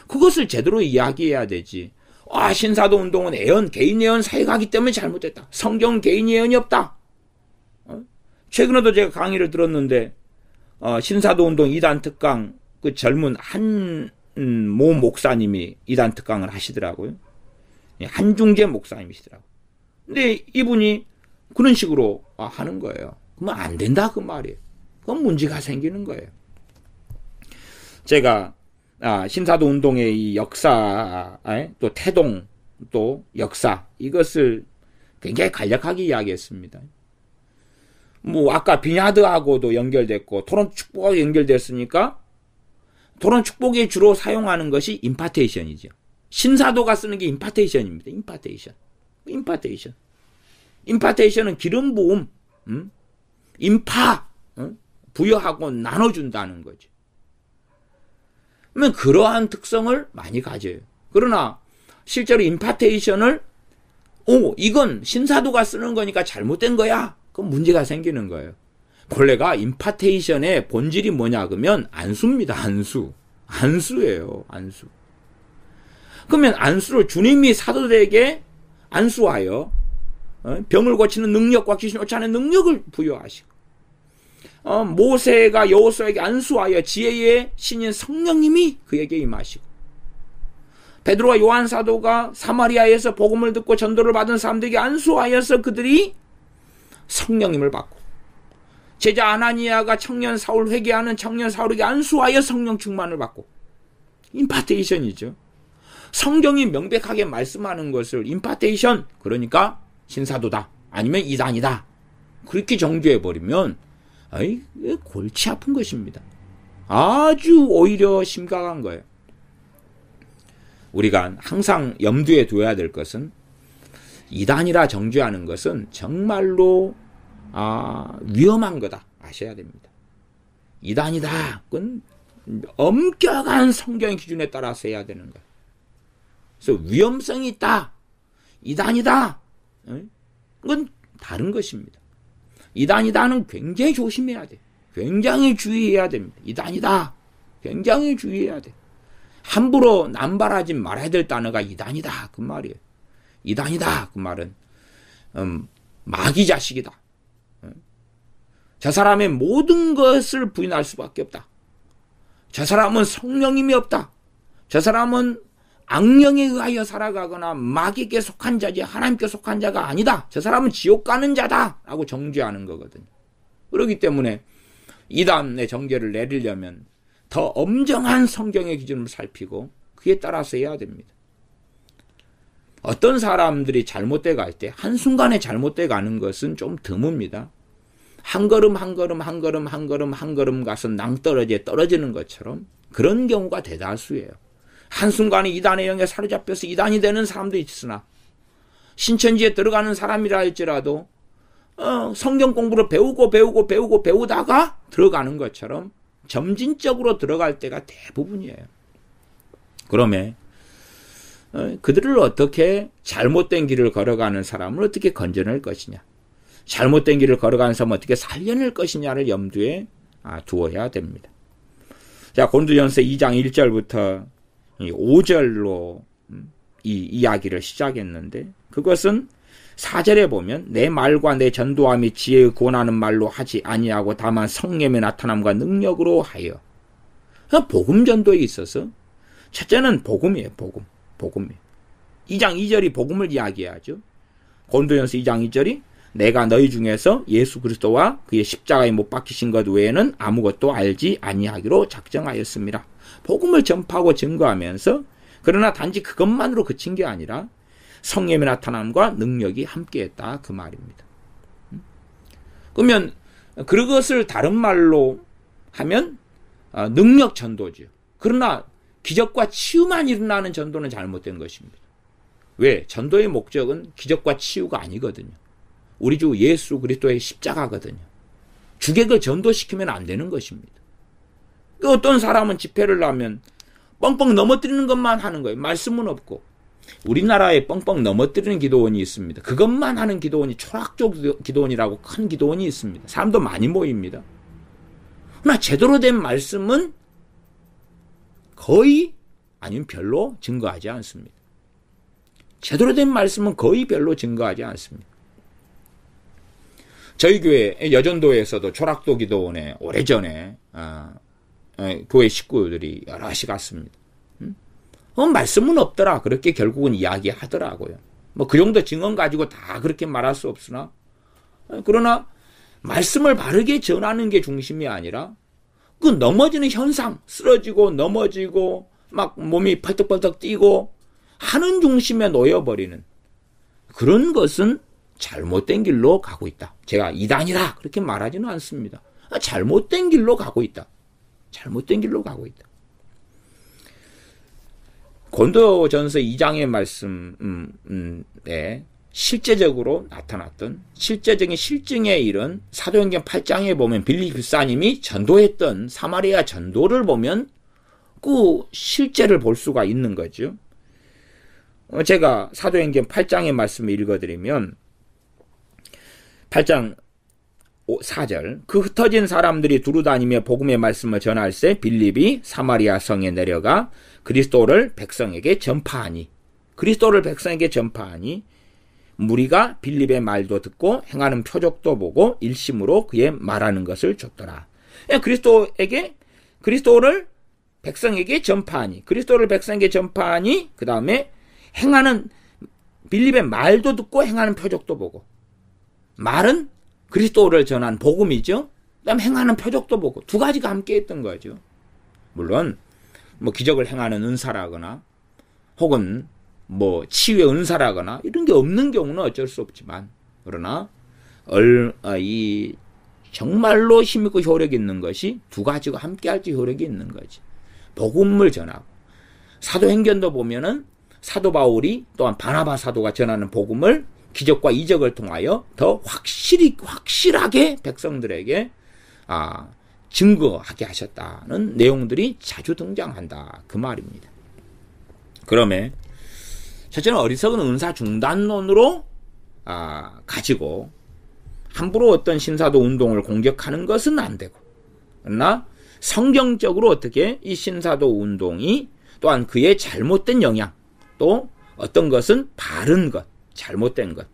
그것을 제대로 이야기해야 되지. 신사도 운동은 개인 예언 사역하기 때문에 잘못됐다. 성경 개인 예언이 없다. 최근에도 제가 강의를 들었는데 신사도 운동 2단 특강 그 젊은 한 모 목사님이 이단 특강을 하시더라고요. 한중재 목사님이시더라고요. 근데 이분이 그런 식으로 하는 거예요. 그러면 안 된다 그 말이에요. 그럼 문제가 생기는 거예요. 제가 신사도 운동의 이 역사, 또 태동, 또 역사, 이것을 굉장히 간략하게 이야기했습니다. 뭐 아까 비냐드하고도 연결됐고 토론 축복하고 연결됐으니까 토론 축복에 주로 사용하는 것이 임파테이션이죠. 신사도가 쓰는 게 임파테이션입니다. 임파테이션은 기름 부음, 부여하고 나눠준다는 거죠. 그러면 그러한 특성을 많이 가져요. 그러나 실제로 임파테이션을 이건 신사도가 쓰는 거니까 잘못된 거야. 그럼 문제가 생기는 거예요. 본래가 임파테이션의 본질이 뭐냐 그러면 안수입니다. 안수예요. 그러면 안수를 주님이 사도들에게 안수하여 병을 고치는 능력과 귀신 쫓아내는 능력을 부여하시고 모세가 여호수아에게 안수하여 지혜의 신인 성령님이 그에게 임하시고 베드로와 요한 사도가 사마리아에서 복음을 듣고 전도를 받은 사람들에게 안수하여서 그들이 성령님을 받고 제자 아나니아가 청년 사울 회개하는 청년 사울에게 안수하여 성령 충만을 받고 임파테이션이죠. 성경이 명백하게 말씀하는 것을 임파테이션, 그러니까 신사도다 아니면 이단이다 그렇게 정죄해버리면 골치 아픈 것입니다. 아주 오히려 심각한 거예요. 우리가 항상 염두에 둬야 될 것은 이단이라 정죄하는 것은 정말로 위험한 거다 아셔야 됩니다. 이단이다 그건 엄격한 성경의 기준에 따라서 해야 되는 거예요. 그래서 위험성이 있다, 이단이다, 그건 다른 것입니다. 이단이다는 굉장히 조심해야 돼. 굉장히 주의해야 됩니다. 이단이다, 굉장히 주의해야 돼. 함부로 남발하지 말아야 될 단어가 이단이다 그 말이에요. 이단이다 그 말은 마귀 자식이다. 저 사람의 모든 것을 부인할 수밖에 없다. 저 사람은 성령님이 없다. 저 사람은 악령에 의하여 살아가거나 마귀에게 속한 자지 하나님께 속한 자가 아니다. 저 사람은 지옥 가는 자다 라고 정죄하는 거거든요. 그렇기 때문에 이단의 정죄를 내리려면 더 엄정한 성경의 기준을 살피고 그에 따라서 해야 됩니다. 어떤 사람들이 잘못돼 갈 때 한순간에 잘못돼 가는 것은 좀 드뭅니다. 한 걸음 가서 낭떠러지에 떨어지는 것처럼 그런 경우가 대다수예요. 한순간에 이단의 영에 사로잡혀서 이단이 되는 사람도 있으나 신천지에 들어가는 사람이라 할지라도 성경 공부를 배우다가 들어가는 것처럼 점진적으로 들어갈 때가 대부분이에요. 그러면 그들을 어떻게 잘못된 길을 걸어가는 사람을 어떻게 건져낼 것이냐, 잘못된 길을 걸어가는 사람을 어떻게 살려낼 것이냐를 염두에 두어야 됩니다. 자, 고린도전서 2장 1절부터 5절로 이 이야기를 시작했는데 그것은 4절에 보면 내 말과 내 전도함이 지혜의 구원하는 말로 하지 아니하고 다만 성령의 나타남과 능력으로 하여. 복음 전도에 있어서 첫째는 복음이에요. 복음이에요. 2장 2절이 복음을 이야기하죠. 고린도전서 2장 2절이 내가 너희 중에서 예수 그리스도와 그의 십자가에 못 박히신 것 외에는 아무것도 알지 아니하기로 작정하였습니다. 복음을 전파하고 증거하면서 그러나 단지 그것만으로 그친 게 아니라 성령의 나타남과 능력이 함께했다 그 말입니다. 그러면 그것을 다른 말로 하면 능력 전도죠. 그러나 기적과 치유만 일어나는 전도는 잘못된 것입니다. 왜? 전도의 목적은 기적과 치유가 아니거든요. 우리 주 예수 그리스도의 십자가거든요. 주객을 전도시키면 안 되는 것입니다. 어떤 사람은 집회를 하면 뻥뻥 넘어뜨리는 것만 하는 거예요. 말씀은 없고. 우리나라에 뻥뻥 넘어뜨리는 기도원이 있습니다. 그것만 하는 기도원이 초락조 기도원이라고 큰 기도원이 있습니다. 사람도 많이 모입니다. 그러나 제대로 된 말씀은 거의 아니면 별로 증거하지 않습니다. 제대로 된 말씀은 거의 별로 증거하지 않습니다. 저희 교회 여전도에서도 초락도 기도원에 오래전에 교회 식구들이 여럿이 갔습니다. 말씀은 없더라. 그렇게 결국은 이야기하더라고요. 뭐 그 정도 증언 가지고 다 그렇게 말할 수 없으나, 그러나 말씀을 바르게 전하는 게 중심이 아니라 그 넘어지는 현상, 쓰러지고 넘어지고 막 몸이 펄떡펄떡 뛰고 하는 중심에 놓여버리는 그런 것은 잘못된 길로 가고 있다. 제가 이단이라 그렇게 말하지는 않습니다. 잘못된 길로 가고 있다. 잘못된 길로 가고 있다. 고린도전서 2장의 말씀에 실제적으로 나타났던 실제적인 실증의 일은 사도행전 8장에 보면 빌립 불사님이 전도했던 사마리아 전도를 보면 그 실제를 볼 수가 있는 거죠. 제가 사도행전 8장의 말씀을 읽어드리면 8장 4절 그 흩어진 사람들이 두루다니며 복음의 말씀을 전할세 빌립이 사마리아 성에 내려가 그리스도를 백성에게 전파하니 무리가 빌립의 말도 듣고 행하는 표적도 보고 일심으로 그의 말하는 것을 줬더라. 그리스도를 백성에게 전파하니 그 다음에 행하는 빌립의 말도 듣고 행하는 표적도 보고 말은 그리스도를 전한 복음이죠. 그다음에 행하는 표적도 보고 두 가지가 함께 했던 거죠. 물론 뭐 기적을 행하는 은사라거나 혹은 뭐 치유의 은사라거나 이런 게 없는 경우는 어쩔 수 없지만 그러나 이 정말로 힘있고 효력 있는 것이 두 가지가 함께 할 때 효력이 있는 거지. 복음을 전하고 사도행전도 보면은 사도 바울이 또한 바나바 사도가 전하는 복음을 기적과 이적을 통하여 더 확실하게 백성들에게 증거하게 하셨다는 내용들이 자주 등장한다. 그 말입니다. 그러면 첫째는 어리석은 은사 중단론으로 가지고 함부로 어떤 신사도 운동을 공격하는 것은 안 되고 그러나 성경적으로 어떻게 이 신사도 운동이 또한 그의 잘못된 영향 또 어떤 것은 바른 것 잘못된 것.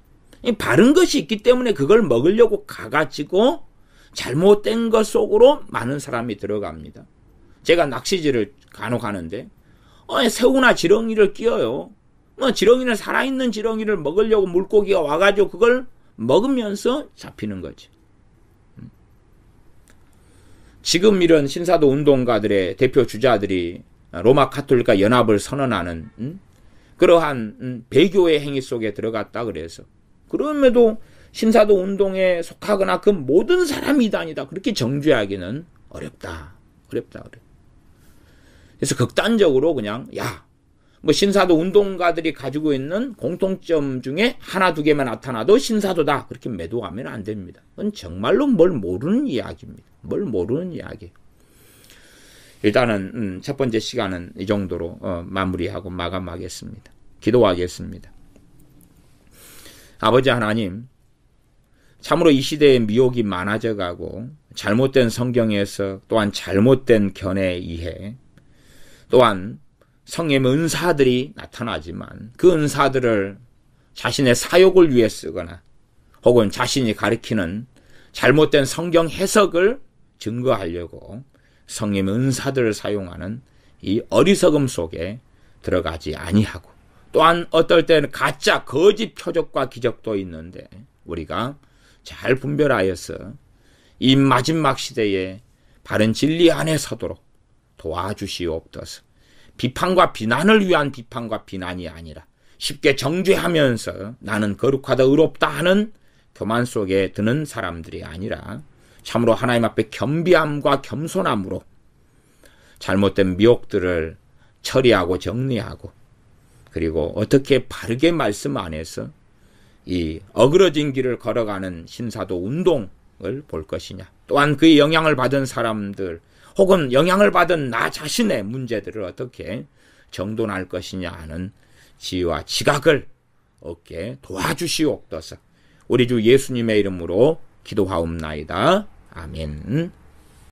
이 바른 것이 있기 때문에 그걸 먹으려고 가가지고 잘못된 것 속으로 많은 사람이 들어갑니다. 제가 낚시질을 간혹 하는데 새우나 지렁이를 끼워요. 지렁이는 살아있는 지렁이를 먹으려고 물고기가 와가지고 그걸 먹으면서 잡히는 거지. 지금 이런 신사도 운동가들의 대표 주자들이 로마 가톨릭과 연합을 선언하는 그러한 배교의 행위 속에 들어갔다 그래서 그럼에도 신사도 운동에 속하거나 그 모든 사람이 이단이다 그렇게 정죄하기는 어렵다. 그래서 극단적으로 그냥 뭐 신사도 운동가들이 가지고 있는 공통점 중에 하나 두 개만 나타나도 신사도다 그렇게 매도하면 안 됩니다. 그건 정말로 뭘 모르는 이야기입니다. 일단은 첫 번째 시간은 이 정도로 마무리하고 마감하겠습니다. 기도하겠습니다. 아버지 하나님, 참으로 이 시대에 미혹이 많아져 가고 잘못된 성경에서 또한 잘못된 견해 이해 또한 성령의 은사들이 나타나지만 그 은사들을 자신의 사욕을 위해 쓰거나 혹은 자신이 가리키는 잘못된 성경 해석을 증거하려고 성령의 은사들을 사용하는 이 어리석음 속에 들어가지 아니하고 또한 어떨 때는 가짜 거짓 표적과 기적도 있는데 우리가 잘 분별하여서 이 마지막 시대에 바른 진리 안에 서도록 도와주시옵소서. 비판과 비난을 위한 비판과 비난이 아니라 쉽게 정죄하면서 나는 거룩하다 의롭다 하는 교만 속에 드는 사람들이 아니라 참으로 하나님 앞에 겸비함과 겸손함으로 잘못된 미혹들을 처리하고 정리하고 그리고 어떻게 바르게 말씀 안에서 이 어그러진 길을 걸어가는 신사도 운동을 볼 것이냐 또한 그의 영향을 받은 사람들 혹은 영향을 받은 나 자신의 문제들을 어떻게 정돈할 것이냐 하는 지혜와 지각을 얻게 도와주시옵소서. 우리 주 예수님의 이름으로 기도하옵나이다. 아멘.